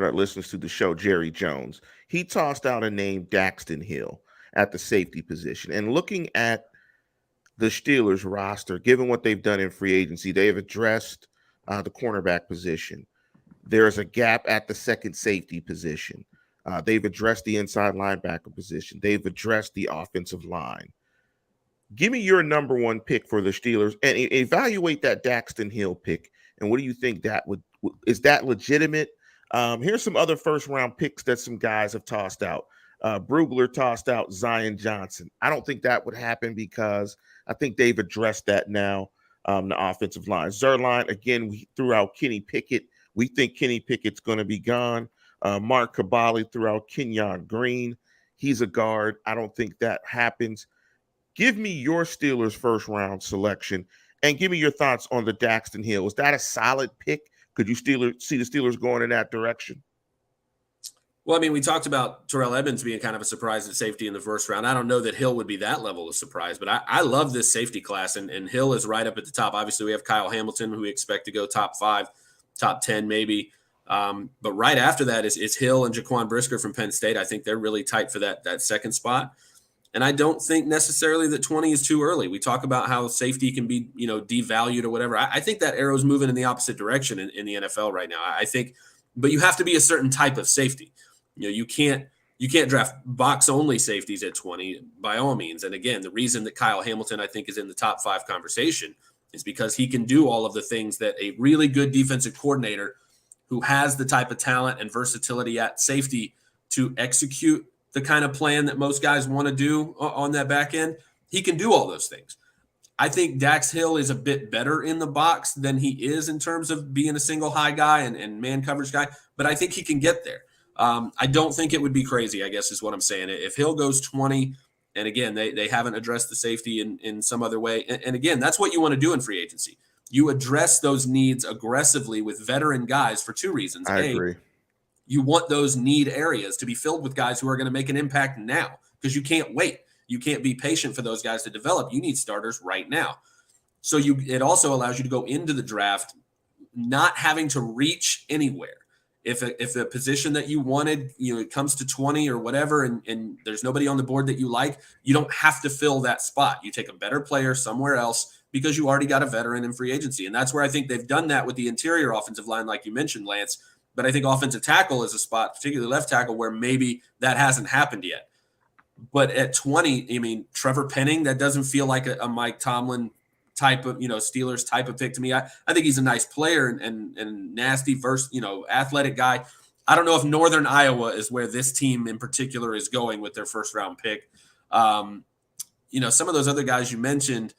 that listens to the show, Jerry Jones. He tossed out a name, Daxton Hill, at the safety position. And looking at the Steelers roster, given what they've done in free agency, they have addressed the cornerback position. There's a gap at the second safety position. They've addressed the inside linebacker position. They've addressed the offensive line. Give me your number one pick for the Steelers and evaluate that Daxton Hill pick. And what do you think is that legitimate? Here's some other first round picks that some guys have tossed out. Brugler tossed out Zion Johnson. I don't think that would happen because I think they've addressed that now. The offensive line. Zerline, again, we threw out Kenny Pickett. We think Kenny Pickett's going to be gone. Mark Kabali threw out Kenyon Green. He's a guard. I don't think that happens. Give me your Steelers first round selection and give me your thoughts on the Daxton Hill. Is that a solid pick? Could you see the Steelers going in that direction? Well, I mean, we talked about Terrell Edmonds being kind of a surprise at safety in the first round. I don't know that Hill would be that level of surprise, but I love this safety class, and Hill is right up at the top. Obviously, we have Kyle Hamilton, who we expect to go top 5, top 10 maybe. But right after that is Hill and Jaquan Brisker from Penn State. I think they're really tight for that second spot. And I don't think necessarily that 20 is too early. We talk about how safety can be, devalued or whatever. I think that arrow's moving in the opposite direction in the NFL right now. I think, but you have to be a certain type of safety. You can't draft box only safeties at 20 by all means. And again, the reason that Kyle Hamilton, I think, is in the top 5 conversation is because he can do all of the things that a really good defensive coordinator who has the type of talent and versatility at safety to execute the kind of plan that most guys want to do on that back end, he can do all those things. I think Dax Hill is a bit better in the box than he is in terms of being a single high guy and man coverage guy, but I think he can get there. I don't think it would be crazy, I guess is what I'm saying. If Hill goes 20, and again, they haven't addressed the safety in some other way. And again, that's what you want to do in free agency. You address those needs aggressively with veteran guys for 2 reasons. I agree. You want those need areas to be filled with guys who are going to make an impact now because you can't wait. You can't be patient for those guys to develop. You need starters right now. So it also allows you to go into the draft not having to reach anywhere. If a position that you wanted, it comes to 20 or whatever, and there's nobody on the board that you like, you don't have to fill that spot. You take a better player somewhere else because you already got a veteran in free agency. And that's where I think they've done that with the interior offensive line, like you mentioned, Lance. But I think offensive tackle is a spot, particularly left tackle, where maybe that hasn't happened yet. But at 20, I mean, Trevor Penning, that doesn't feel like a Mike Tomlin type of, Steelers type of pick to me. I think he's a nice player and nasty, athletic guy. I don't know if Northern Iowa is where this team in particular is going with their first round pick. Some of those other guys you mentioned,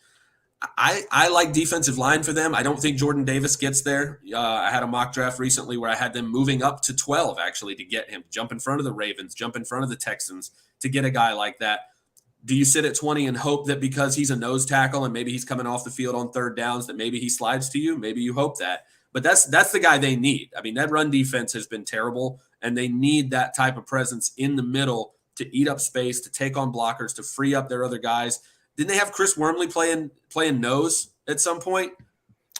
I like defensive line for them. I don't think Jordan Davis gets there. I had a mock draft recently where I had them moving up to 12 actually to get him, jump in front of the Ravens, jump in front of the Texans to get a guy like that. Do you sit at 20 and hope that because he's a nose tackle and maybe he's coming off the field on third downs that maybe he slides to you? Maybe you hope that. But that's the guy they need. I mean, that run defense has been terrible, and they need that type of presence in the middle to eat up space, to take on blockers, to free up their other guys. Didn't they have Chris Wormley playing nose at some point?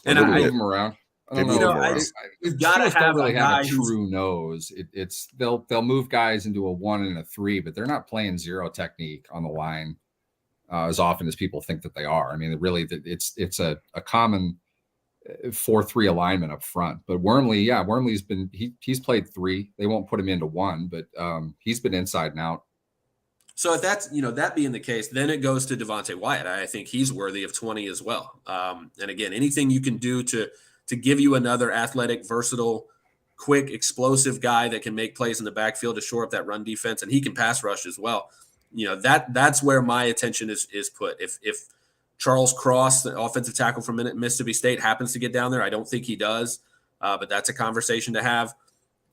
And I move him around. I don't know. You've got to have really a guy have a true nose. It's they'll move guys into a 1 and a 3, but they're not playing zero technique on the line as often as people think that they are. I mean, really, it's a common 4-3 alignment up front. But Wormley's been he's played 3. They won't put him into 1, but he's been inside and out. So if that's, that being the case, then it goes to Devontae Wyatt. I think he's worthy of 20 as well. And again, anything you can do to give you another athletic, versatile, quick, explosive guy that can make plays in the backfield to shore up that run defense, and he can pass rush as well. That's where my attention is put. If Charles Cross, the offensive tackle from Mississippi State, happens to get down there, I don't think he does, but that's a conversation to have.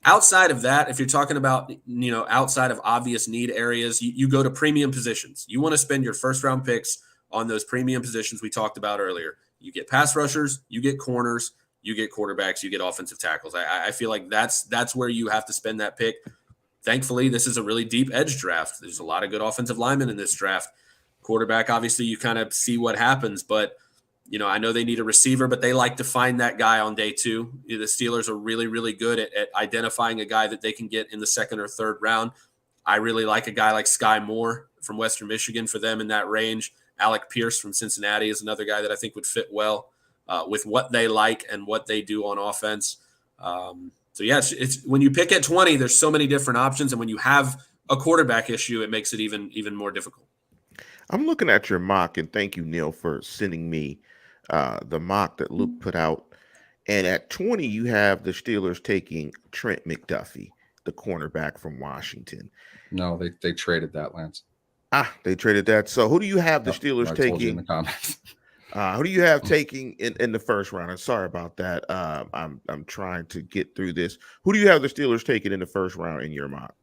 Outside of that, if you're talking about, outside of obvious need areas, you go to premium positions. You want to spend your first round picks on those premium positions we talked about earlier. You get pass rushers, you get corners, you get quarterbacks, you get offensive tackles. I feel like that's where you have to spend that pick. Thankfully, this is a really deep edge draft. There's a lot of good offensive linemen in this draft. Quarterback, obviously, you kind of see what happens, but I know they need a receiver, but they like to find that guy on day 2. The Steelers are really, really good at identifying a guy that they can get in the second or third round. I really like a guy like Sky Moore from Western Michigan for them in that range. Alec Pierce from Cincinnati is another guy that I think would fit well with what they like and what they do on offense. So yeah, it's when you pick at 20, there's so many different options, and when you have a quarterback issue, it makes it even more difficult. I'm looking at your mock, and thank you, Neal, for sending me the mock that Luke put out. And at 20, you have the Steelers taking Trent McDuffie, the cornerback from Washington. No, they traded that, Lance. They traded that. So who do you have the Steelers I taking? told you in the comments. Who do you have taking in the first round? I'm sorry about that. I'm trying to get through this. Who do you have the Steelers taking in the first round in your mock?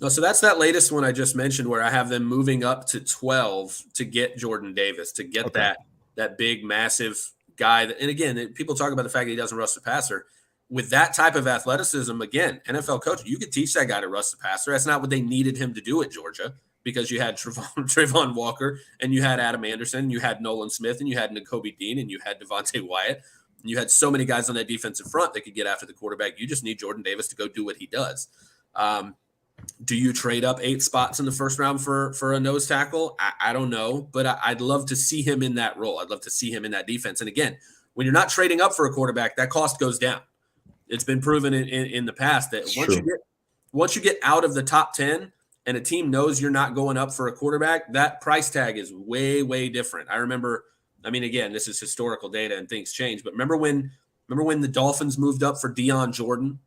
No, so that's that latest one I just mentioned, where I have them moving up to 12 to get Jordan Davis, to get that big, massive guy. And again, people talk about the fact that he doesn't rush the passer. With that type of athleticism, again, NFL coach, you could teach that guy to rush the passer. That's not what they needed him to do at Georgia, because you had Trayvon Walker, and you had Adam Anderson, and you had Nolan Smith, and you had Nakobe Dean, and you had Devontae Wyatt. And you had so many guys on that defensive front that could get after the quarterback. You just need Jordan Davis to go do what he does. Do you trade up 8 spots in the first round for a nose tackle? I don't know, but I'd love to see him in that role. I'd love to see him in that defense. And again, when you're not trading up for a quarterback, that cost goes down. It's been proven in the past that once you get out of the top 10 and a team knows you're not going up for a quarterback, that price tag is way, way different. I remember, again, this is historical data and things change, but remember when the Dolphins moved up for Deion Jordan?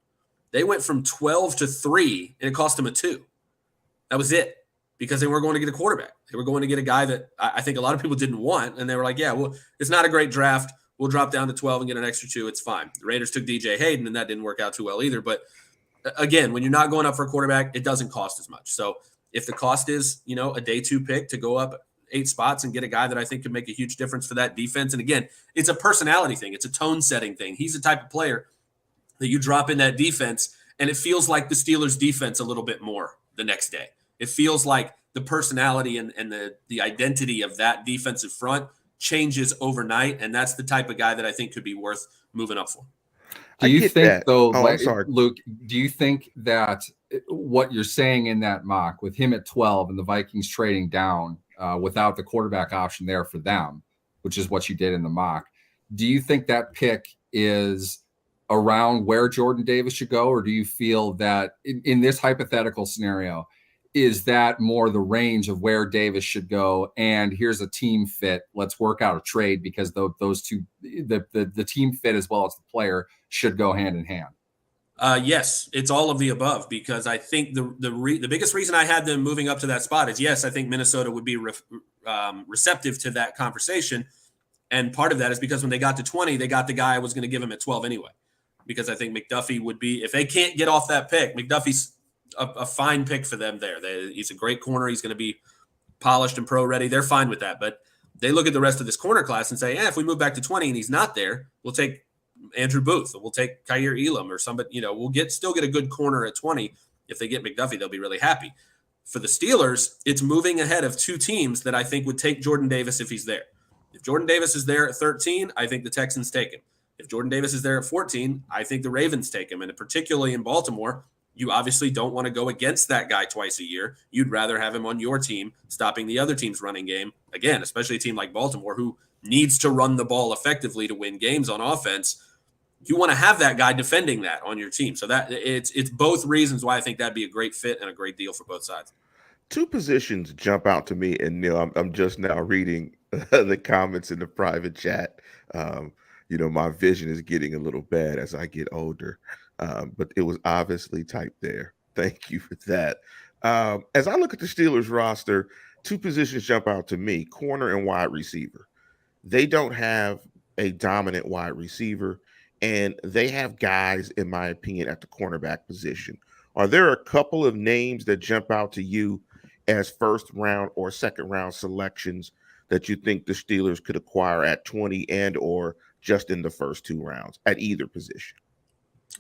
They went from 12 to 3, and it cost them a 2. That was it, because they weren't going to get a quarterback. They were going to get a guy that I think a lot of people didn't want, and they were like, yeah, well, it's not a great draft. We'll drop down to 12 and get an extra 2. It's fine. The Raiders took DJ Hayden, and that didn't work out too well either. But again, when you're not going up for a quarterback, it doesn't cost as much. So if the cost is, a day 2 pick to go up 8 spots and get a guy that I think could make a huge difference for that defense, and again, it's a personality thing. It's a tone-setting thing. He's the type of player that you drop in that defense, and it feels like the Steelers' defense a little bit more the next day. It feels like the personality and the identity of that defensive front changes overnight, and that's the type of guy that I think could be worth moving up for. Do you think, though, I'm sorry, Luke, do you think that what you're saying in that mock, with him at 12 and the Vikings trading down without the quarterback option there for them, which is what you did in the mock, do you think that pick is around where Jordan Davis should go? Or do you feel that in this hypothetical scenario, is that more the range of where Davis should go? And here's a team fit. Let's work out a trade, because those two, the team fit as well as the player, should go hand in hand. Yes, it's all of the above, because I think the biggest reason I had them moving up to that spot is, yes, I think Minnesota would be receptive to that conversation. And part of that is because when they got to 20, they got the guy I was going to give him at 12 anyway. Because I think McDuffie would be, if they can't get off that pick, McDuffie's a fine pick for them there. He's a great corner. He's going to be polished and pro ready. They're fine with that. But they look at the rest of this corner class and say, if we move back to 20 and he's not there, we'll take Andrew Booth, or we'll take Kyer Elam or somebody. We'll still get a good corner at 20. If they get McDuffie, they'll be really happy. For the Steelers, it's moving ahead of 2 teams that I think would take Jordan Davis if he's there. If Jordan Davis is there at 13, I think the Texans take him. If Jordan Davis is there at 14, I think the Ravens take him. And particularly in Baltimore, you obviously don't want to go against that guy twice a year. You'd rather have him on your team, stopping the other team's running game. Again, especially a team like Baltimore, who needs to run the ball effectively to win games on offense. You want to have that guy defending that on your team. So that it's both reasons why I think that'd be a great fit and a great deal for both sides. Two positions jump out to me, and Neil, I'm just now reading the comments in the private chat. Um, my vision is getting a little bad as I get older, but it was obviously typed there. Thank you for that. As I look at the Steelers roster, two positions jump out to me: corner and wide receiver. They don't have a dominant wide receiver, and they have guys, in my opinion, at the cornerback position. Are there a couple of names that jump out to you as first round or second round selections that you think the Steelers could acquire at 20 and or just in the first two rounds at either position?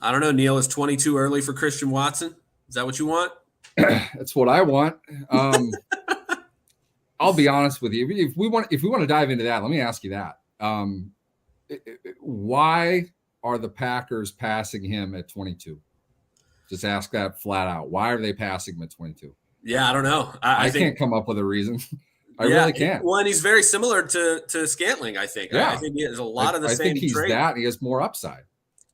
I don't know, Neal. Is 22 early for Christian Watson? Is that what you want? That's what I want. I'll be honest with you. If we want to dive into that, let me ask you that. Why are the Packers passing him at 22? Just ask that flat out. Why are they passing him at 22? Yeah, I don't know. I can't come up with a reason. I really can't. Well, and he's very similar to Scantling, I think. Yeah. I think he has a lot of the same I think he's traits. that. He has more upside.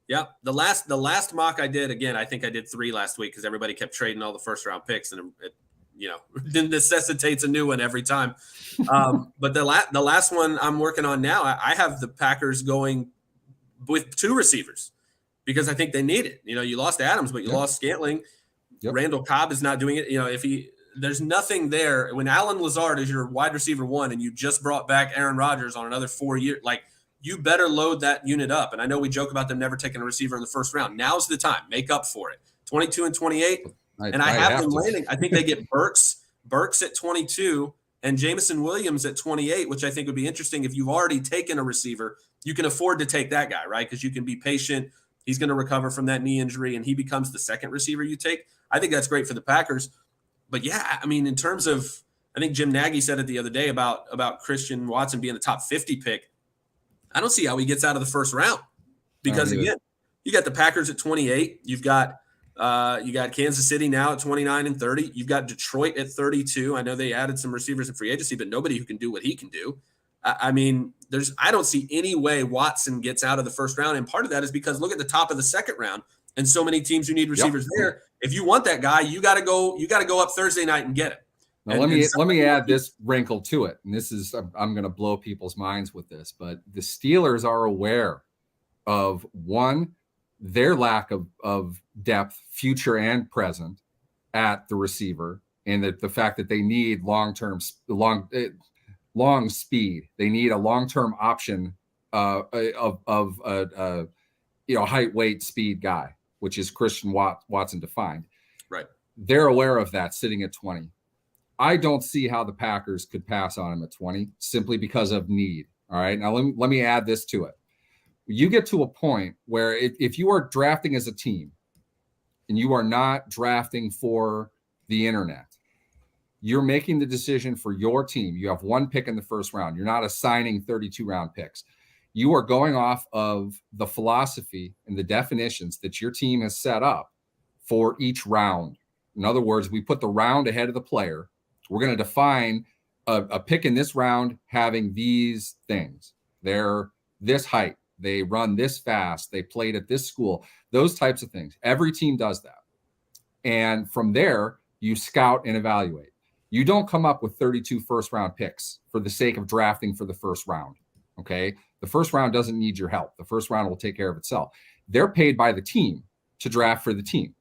Yeah. The last mock I did, again, I think I did 3 last week because everybody kept trading all the first round picks, and it necessitates a new one every time. But the last one I'm working on now, I have the Packers going with 2 receivers because I think they need it. You lost Adams, but you lost Scantling. Yep. Randall Cobb is not doing it. There's nothing there. When Alan Lazard is your wide receiver 1 and you just brought back Aaron Rodgers on another 4 year, you better load that unit up. And I know we joke about them never taking a receiver in the first round. Now's the time. Make up for it. 22 and 28. I have them landing. I think they get Burks at 22 and Jameson Williams at 28, which I think would be interesting. If you've already taken a receiver, you can afford to take that guy, right? Because you can be patient. He's going to recover from that knee injury, and he becomes the second receiver you take. I think that's great for the Packers. But, yeah, I mean, in terms of – I think Jim Nagy said it the other day about Christian Watson being the top 50 pick. I don't see how he gets out of the first round because, again, you got the Packers at 28. You got Kansas City now at 29 and 30. You've got Detroit at 32. I know they added some receivers in free agency, but nobody who can do what he can do. I mean, I don't see any way Watson gets out of the first round. And part of that is because look at the top of the second round and so many teams who need receivers there. If you want that guy, you got to go up Thursday night and get him. Now, let me add this wrinkle to it. And this is, I'm going to blow people's minds with this, but the Steelers are aware of their lack of depth, future and present, at the receiver, and the fact that they need long speed. They need a long-term option of height, weight, speed guy, which is Christian Watson defined. Right. They're aware of that sitting at 20. I don't see how the Packers could pass on him at 20 simply because of need. All right. Now let me add this to it. You get to a point where if you are drafting as a team and you are not drafting for the internet, you're making the decision for your team. You have 1 pick in the first round. You're not assigning 32 round picks. You are going off of the philosophy and the definitions that your team has set up for each round. In other words, we put the round ahead of the player. We're going to define a pick in this round having these things. They're this height. They run this fast. They played at this school. Those types of things. Every team does that. And from there, you scout and evaluate. You don't come up with 32 first-round picks for the sake of drafting for the first round, okay? The first round doesn't need your help. The first round will take care of itself. They're paid by the team to draft for the team.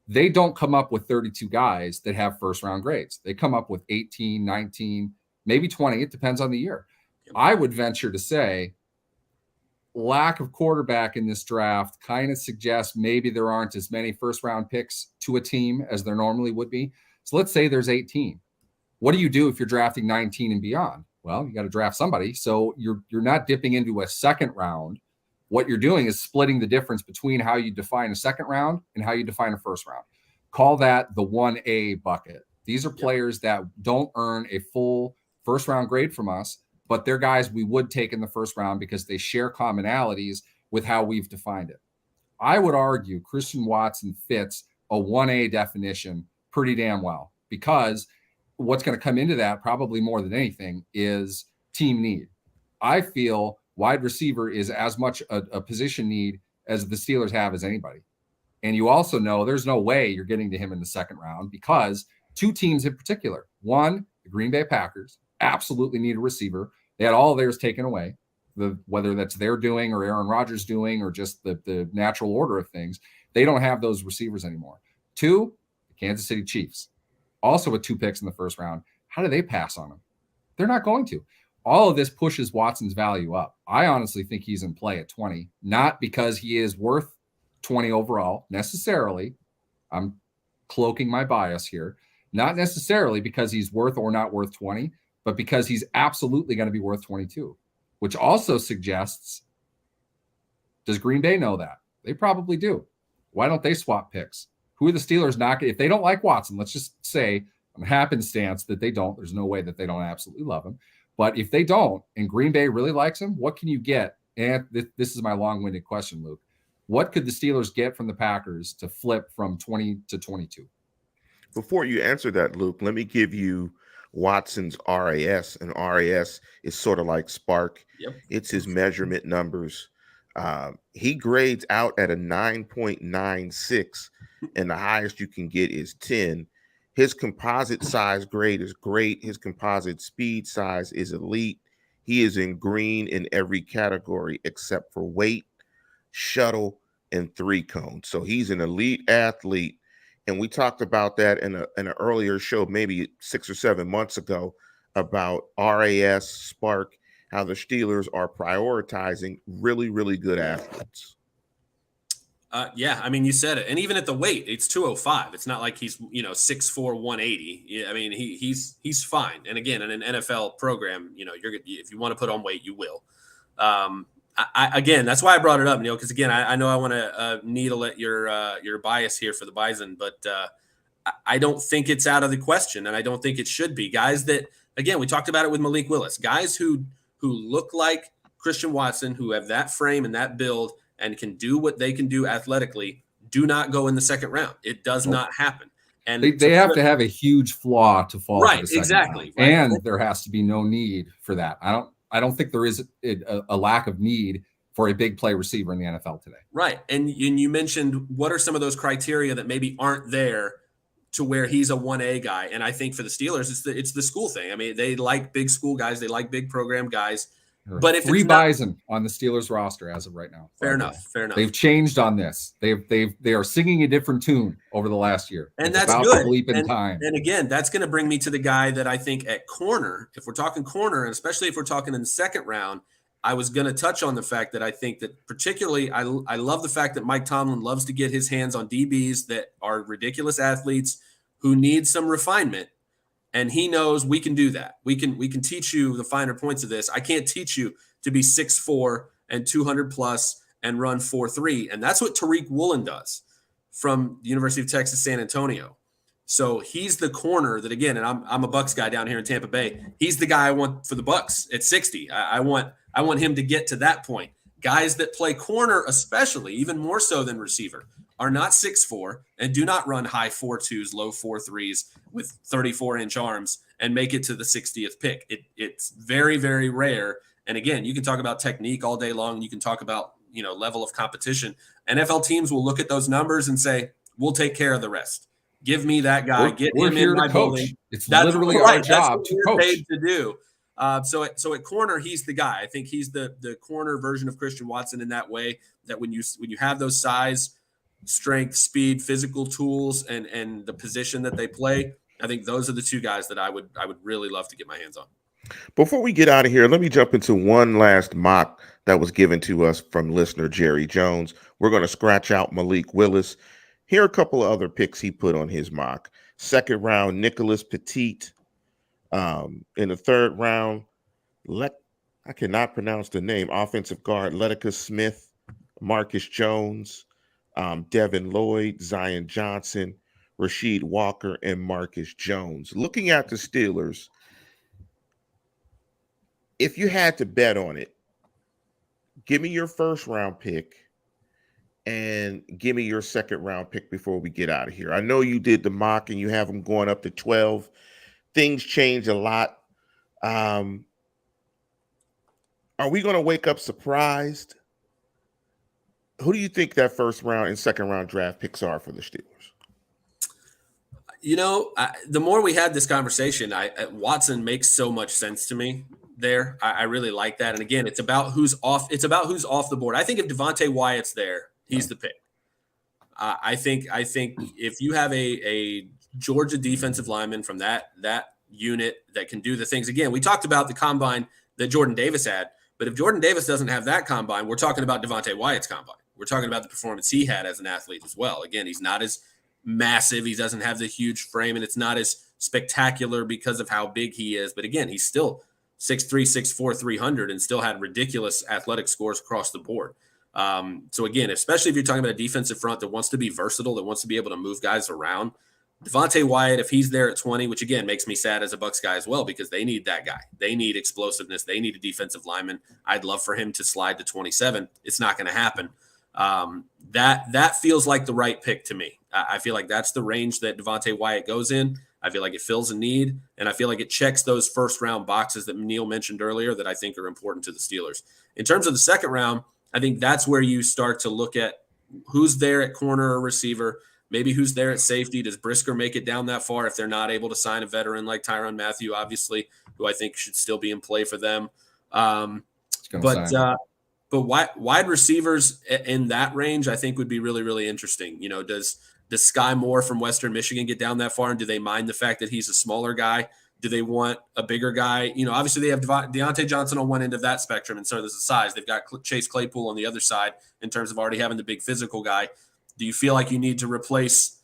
They don't come up with 32 guys that have first-round grades. They come up with 18, 19, maybe 20. It depends on the year. I would venture to say lack of quarterback in this draft kind of suggests maybe there aren't as many first-round picks to a team as there normally would be. So let's say there's 18. What do you do if you're drafting 19 and beyond? Well, you got to draft somebody. So you're not dipping into a second round. What you're doing is splitting the difference between how you define a second round and how you define a first round. Call that the 1A bucket. These are players that don't earn a full first round grade from us, but they're guys we would take in the first round because they share commonalities with how we've defined it. I would argue Christian Watson fits a 1A definition pretty damn well, because what's going to come into that probably more than anything is team need. I feel wide receiver is as much a position need as the Steelers have as anybody. And you also know there's no way you're getting to him in the second round because two teams in particular. One, the Green Bay Packers absolutely need a receiver. They had all of theirs taken away, whether that's their doing or Aaron Rodgers doing or just the natural order of things. They don't have those receivers anymore. Two, the Kansas City Chiefs, also with 2 picks in the first round. How do they pass on them? They're not going to. All of this pushes Watson's value up. I honestly think he's in play at 20, not because he is worth 20 overall necessarily. I'm cloaking my bias here. Not necessarily because he's worth or not worth 20, but because he's absolutely going to be worth 22, which also suggests, does Green Bay know that? They probably do. Why don't they swap picks? Who are the Steelers not? If they don't like Watson, let's just say on happenstance that they don't. There's no way that they don't absolutely love him. But if they don't, and Green Bay really likes him, what can you get? And this is my long-winded question, Luke. What could the Steelers get from the Packers to flip from 20 to 22? Before you answer that, Luke, let me give you Watson's RAS, and RAS is sort of like Spark. Yep. It's his measurement numbers. He grades out at a 9.96, and the highest you can get is 10. His composite size grade is great. His composite speed size is elite. He is in green in every category except for weight, shuttle, and 3-cone. So he's an elite athlete. And we talked about that in an earlier show, maybe 6 or 7 months ago, about RAS, Spark, how the Steelers are prioritizing really, really good athletes. Yeah, I mean, you said it. And even at the weight, it's 205. It's not like he's, 6'4", 180. Yeah, I mean, he's fine. And again, in an NFL program, if you want to put on weight, you will. Again, that's why I brought it up, Neal, because again, I know I want to needle at your bias here for the Bison, but I don't think it's out of the question, and I don't think it should be. Guys that, again, we talked about it with Malik Willis, guys who look like Christian Watson, who have that frame and that build and can do what they can do athletically, do not go in the second round. It does not happen. And they have to have a huge flaw to fall right, to the second exactly, round. right. And there has to be no need for that. I don't think there is a lack of need for a big play receiver in the NFL today. Right. And you mentioned what are some of those criteria that maybe aren't there to where he's a 1A guy. And I think for the Steelers, it's the school thing. I mean, they like big school guys. They like big program guys. But if 3 Bison on the Steelers roster as of right now. Fair enough. They've changed on this. They are singing a different tune over the last year. And it's that's about good. Bleep in time. And again, that's going to bring me to the guy that I think at corner, if we're talking corner, and especially if we're talking in the second round, I was going to touch on the fact that I think that particularly I love the fact that Mike Tomlin loves to get his hands on DBs that are ridiculous athletes who need some refinement. And he knows we can do that. We can teach you the finer points of this. I can't teach you to be 6'4" and 200 plus and run 4.3. And that's what Tariq Woolen does from the University of Texas, San Antonio. So he's the corner that, again, and I'm a Bucs guy down here in Tampa Bay. He's the guy I want for the Bucs at 60. I want him to get to that point. Guys that play corner, especially, even more so than receiver, are not 6'4" and do not run high 4.2s, low 4.3s with 34-inch arms and make it to the 60th pick. It's very, very rare. And again, you can talk about technique all day long. You can talk about, level of competition. NFL teams will look at those numbers and say, we'll take care of the rest. Give me that guy. Get him in my building. It's literally our job to coach. Paid to do. So at corner, he's the guy. I think he's the corner version of Christian Watson in that way, that when you have those size, strength, speed, physical tools, and the position that they play, I think those are the two guys that I would really love to get my hands on. Before we get out of here, let me jump into one last mock that was given to us from listener Jerry Jones. We're going to scratch out Malik Willis. Here are a couple of other picks he put on his mock. Second round, Nicholas Petit. In the third round, I cannot pronounce the name, offensive guard, Letica Smith, Marcus Jones, Devin Lloyd, Zion Johnson, Rasheed Walker, and Marcus Jones. Looking at the Steelers, if you had to bet on it, give me your first round pick and give me your second round pick before we get out of here. I know you did the mock and you have them going up to 12. Things change a lot. Are we going to wake up surprised? Who do you think that first round and second round draft picks are for the Steelers? The more we had this conversation, Watson makes so much sense to me there. I really like that. And again, it's about who's off. It's about who's off the board. I think if Devontae Wyatt's there, he's the pick. I think if you have a Georgia defensive lineman from that unit that can do the things, again, we talked about the combine that Jordan Davis had, but if Jordan Davis doesn't have that combine, we're talking about Devontae Wyatt's combine. We're talking about the performance he had as an athlete as well. Again, he's not as massive. He doesn't have the huge frame, and it's not as spectacular because of how big he is. But again, he's still 6'3", 6'4", 300, and still had ridiculous athletic scores across the board. So again, especially if you're talking about a defensive front that wants to be versatile, that wants to be able to move guys around, Devontae Wyatt, if he's there at 20, which again makes me sad as a Bucs guy as well, because they need that guy. They need explosiveness. They need a defensive lineman. I'd love for him to slide to 27. It's not going to happen. That feels like the right pick to me. I feel like that's the range that Devontae Wyatt goes in. I feel like it fills a need, and I feel like it checks those first-round boxes that Neal mentioned earlier that I think are important to the Steelers. In terms of the second round, I think that's where you start to look at who's there at corner or receiver, maybe who's there at safety. Does Brisker make it down that far if they're not able to sign a veteran like Tyrann Mathieu, obviously, who I think should still be in play for them. But wide receivers in that range, I think, would be really, really interesting. Does Sky Moore from Western Michigan get down that far, and do they mind the fact that he's a smaller guy? Do they want a bigger guy? Obviously they have Deontay Johnson on one end of that spectrum, and so there's the size. They've got Chase Claypool on the other side in terms of already having the big physical guy. Do you feel like you need to replace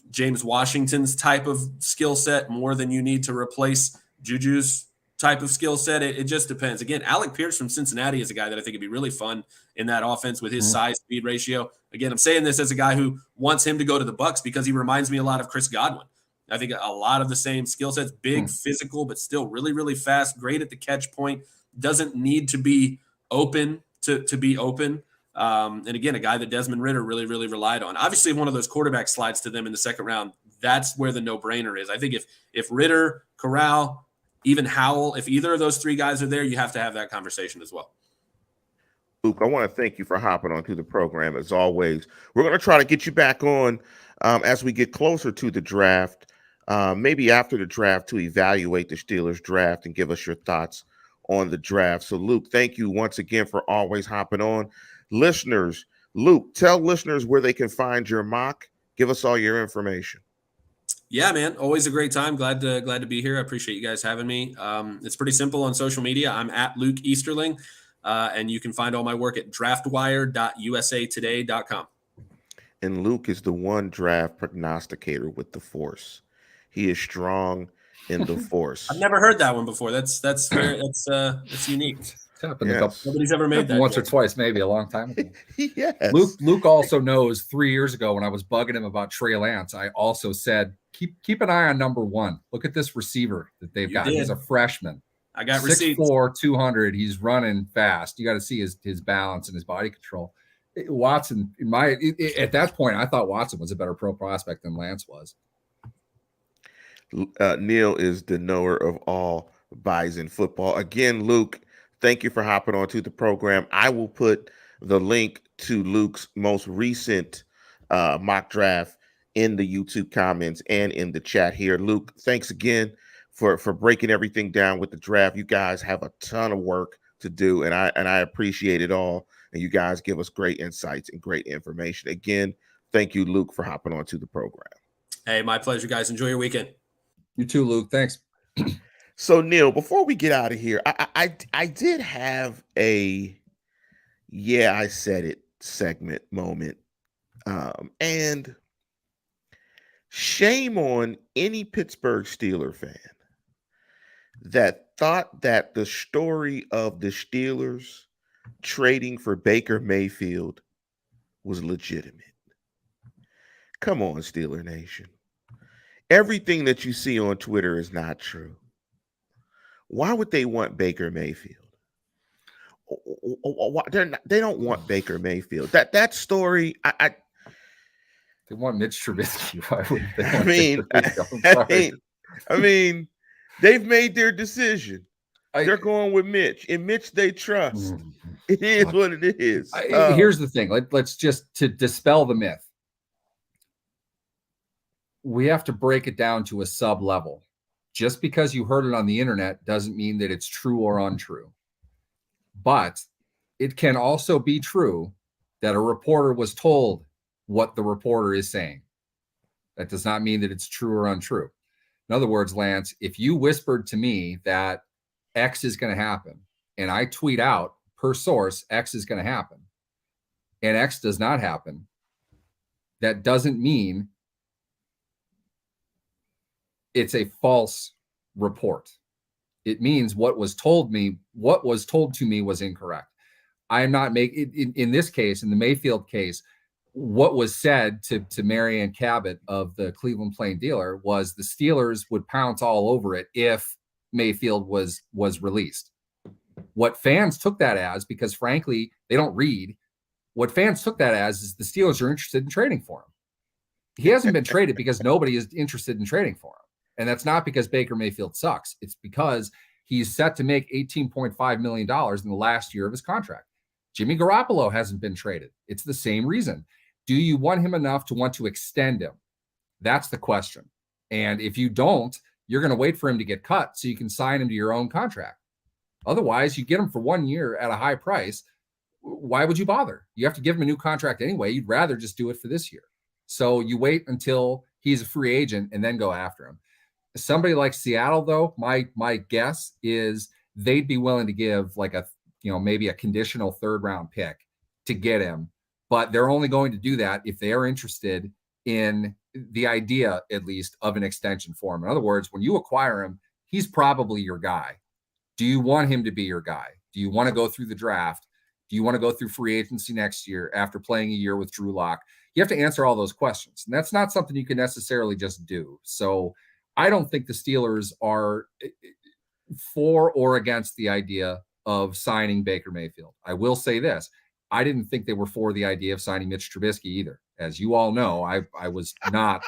James Washington's type of skill set more than you need to replace Juju's type of skill set? It just depends. Again, Alec Pierce from Cincinnati is a guy that I think would be really fun in that offense with his size-speed ratio. Again, I'm saying this as a guy who wants him to go to the Bucs because he reminds me a lot of Chris Godwin. I think a lot of the same skill sets, big, physical, but still really, really fast, great at the catch point, doesn't need to be open to be open. And again, a guy that Desmond Ridder really, really relied on. Obviously, if one of those quarterbacks slides to them in the second round, that's where the no-brainer is. I think if Ridder, Corral, even Howell, if either of those three guys are there, you have to have that conversation as well. Luke, I want to thank you for hopping onto the program as always. We're going to try to get you back on as we get closer to the draft, maybe after the draft, to evaluate the Steelers draft and give us your thoughts on the draft. So, Luke, thank you once again for always hopping on. Listeners, Luke, tell listeners where they can find your mock. Give us all your information. Yeah, man. Always a great time. Glad to be here. I appreciate you guys having me. It's pretty simple on social media. I'm at Luke Easterling, and you can find all my work at draftwire.usatoday.com. And Luke is the one draft prognosticator with the Force. He is strong in the Force. I've never heard that one before. That's unique. Nobody's ever made that once or twice, maybe a long time ago. Yes. Luke also knows 3 years ago when I was bugging him about Trey Lance, I also said, keep an eye on number one. Look at this receiver that they've got. He's a freshman. I got receipts. 6'4", 200. He's running fast. You got to see his balance and his body control. Watson, at that point, I thought Watson was a better pro prospect than Lance was. Neal is the knower of all Bison football. Again, Luke, thank you for hopping onto the program. I will put the link to Luke's most recent mock draft in the YouTube comments and in the chat here. Luke, thanks again for breaking everything down with the draft. You guys have a ton of work to do, and I appreciate it all. And you guys give us great insights and great information. Again, thank you, Luke, for hopping onto the program. Hey, my pleasure, guys. Enjoy your weekend. You too, Luke. Thanks. So, Neal, before we get out of here, I did have a I said it segment moment. And shame on any Pittsburgh Steeler fan that thought that the story of the Steelers trading for Baker Mayfield was legitimate. Come on, Steeler Nation. Everything that you see on Twitter is not true. Why would they want Baker Mayfield? They don't want Baker Mayfield. That story, they want Mitch Trubisky. Why would they I mean, they've made their decision. They're going with Mitch. In Mitch, they trust. It is what it is. Here's the thing. Let's just to dispel the myth. we have to break it down to a sub level. Just because you heard it on the internet doesn't mean that it's true or untrue. But it can also be true that a reporter was told what the reporter is saying. That does not mean that it's true or untrue. In other words, Lance, if you whispered to me that X is going to happen, and I tweet out per source, X is going to happen, and X does not happen, that doesn't mean it's a false report. It means what was told to me was incorrect. I am not making, in this case, in the Mayfield case, what was said to Marianne Cabot of the Cleveland Plain Dealer was the Steelers would pounce all over it if Mayfield was released. What fans took that as, because frankly, they don't read, what fans took that as is the Steelers are interested in trading for him. He hasn't been traded because nobody is interested in trading for him. And that's not because Baker Mayfield sucks. It's because he's set to make $18.5 million in the last year of his contract. Jimmy Garoppolo hasn't been traded. It's the same reason. Do you want him enough to want to extend him? That's the question. And if you don't, you're going to wait for him to get cut so you can sign him to your own contract. Otherwise, you get him for 1 year at a high price. Why would you bother? You have to give him a new contract anyway. You'd rather just do it for this year. So you wait until he's a free agent and then go after him. Somebody like Seattle, though, my guess is they'd be willing to give like maybe a conditional third-round pick to get him. But they're only going to do that if they are interested in the idea, at least, of an extension for him. In other words, when you acquire him, he's probably your guy. Do you want him to be your guy? Do you want to go through the draft? Do you want to go through free agency next year after playing a year with Drew Lock? You have to answer all those questions. And that's not something you can necessarily just do. So I don't think the Steelers are for or against the idea of signing Baker Mayfield. I will say this. I didn't think they were for the idea of signing Mitch Trubisky either. As you all know, I was not.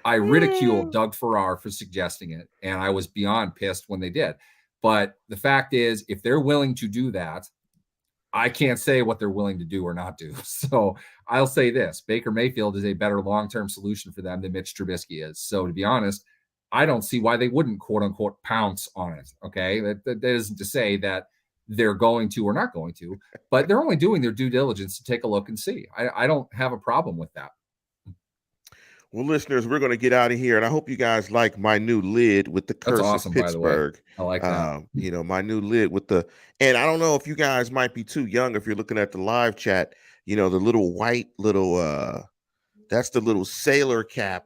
I ridiculed Doug Farrar for suggesting it, and I was beyond pissed when they did. But the fact is, if they're willing to do that, I can't say what they're willing to do or not do. So I'll say this. Baker Mayfield is a better long-term solution for them than Mitch Trubisky is. So to be honest, I don't see why they wouldn't, quote unquote, pounce on it. Okay. That isn't to say that they're going to or not going to, but they're only doing their due diligence to take a look and see. I don't have a problem with that. Well, listeners, we're going to get out of here, and I hope you guys like my new lid with the curse awesome, of Pittsburgh. By the way. I like that. My new lid with the, and I don't know if you guys might be too young if you're looking at the live chat. The little white that's the little sailor cap.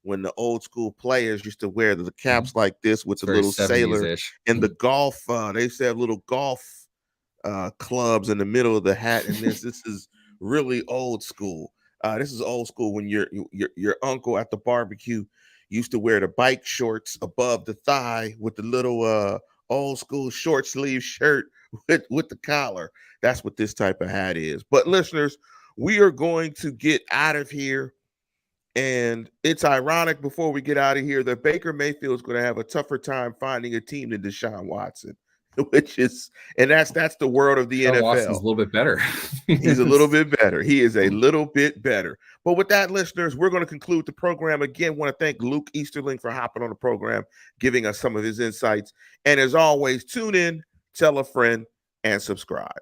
When the old school players used to wear the caps like this with the little sailor in the golf. They used to have little golf clubs in the middle of the hat, and this is really old school. This is old school when your uncle at the barbecue used to wear the bike shorts above the thigh with the little old school short sleeve shirt with the collar. That's what this type of hat is. But listeners, we are going to get out of here. And it's ironic before we get out of here that Baker Mayfield is going to have a tougher time finding a team than Deshaun Watson. That's the world of the NFL. Watson's a little bit better. He's a little bit better. He is a little bit better. But with that, listeners, we're going to conclude the program. Again, want to thank Luke Easterling for hopping on the program, giving us some of his insights. And as always, tune in, tell a friend, and subscribe.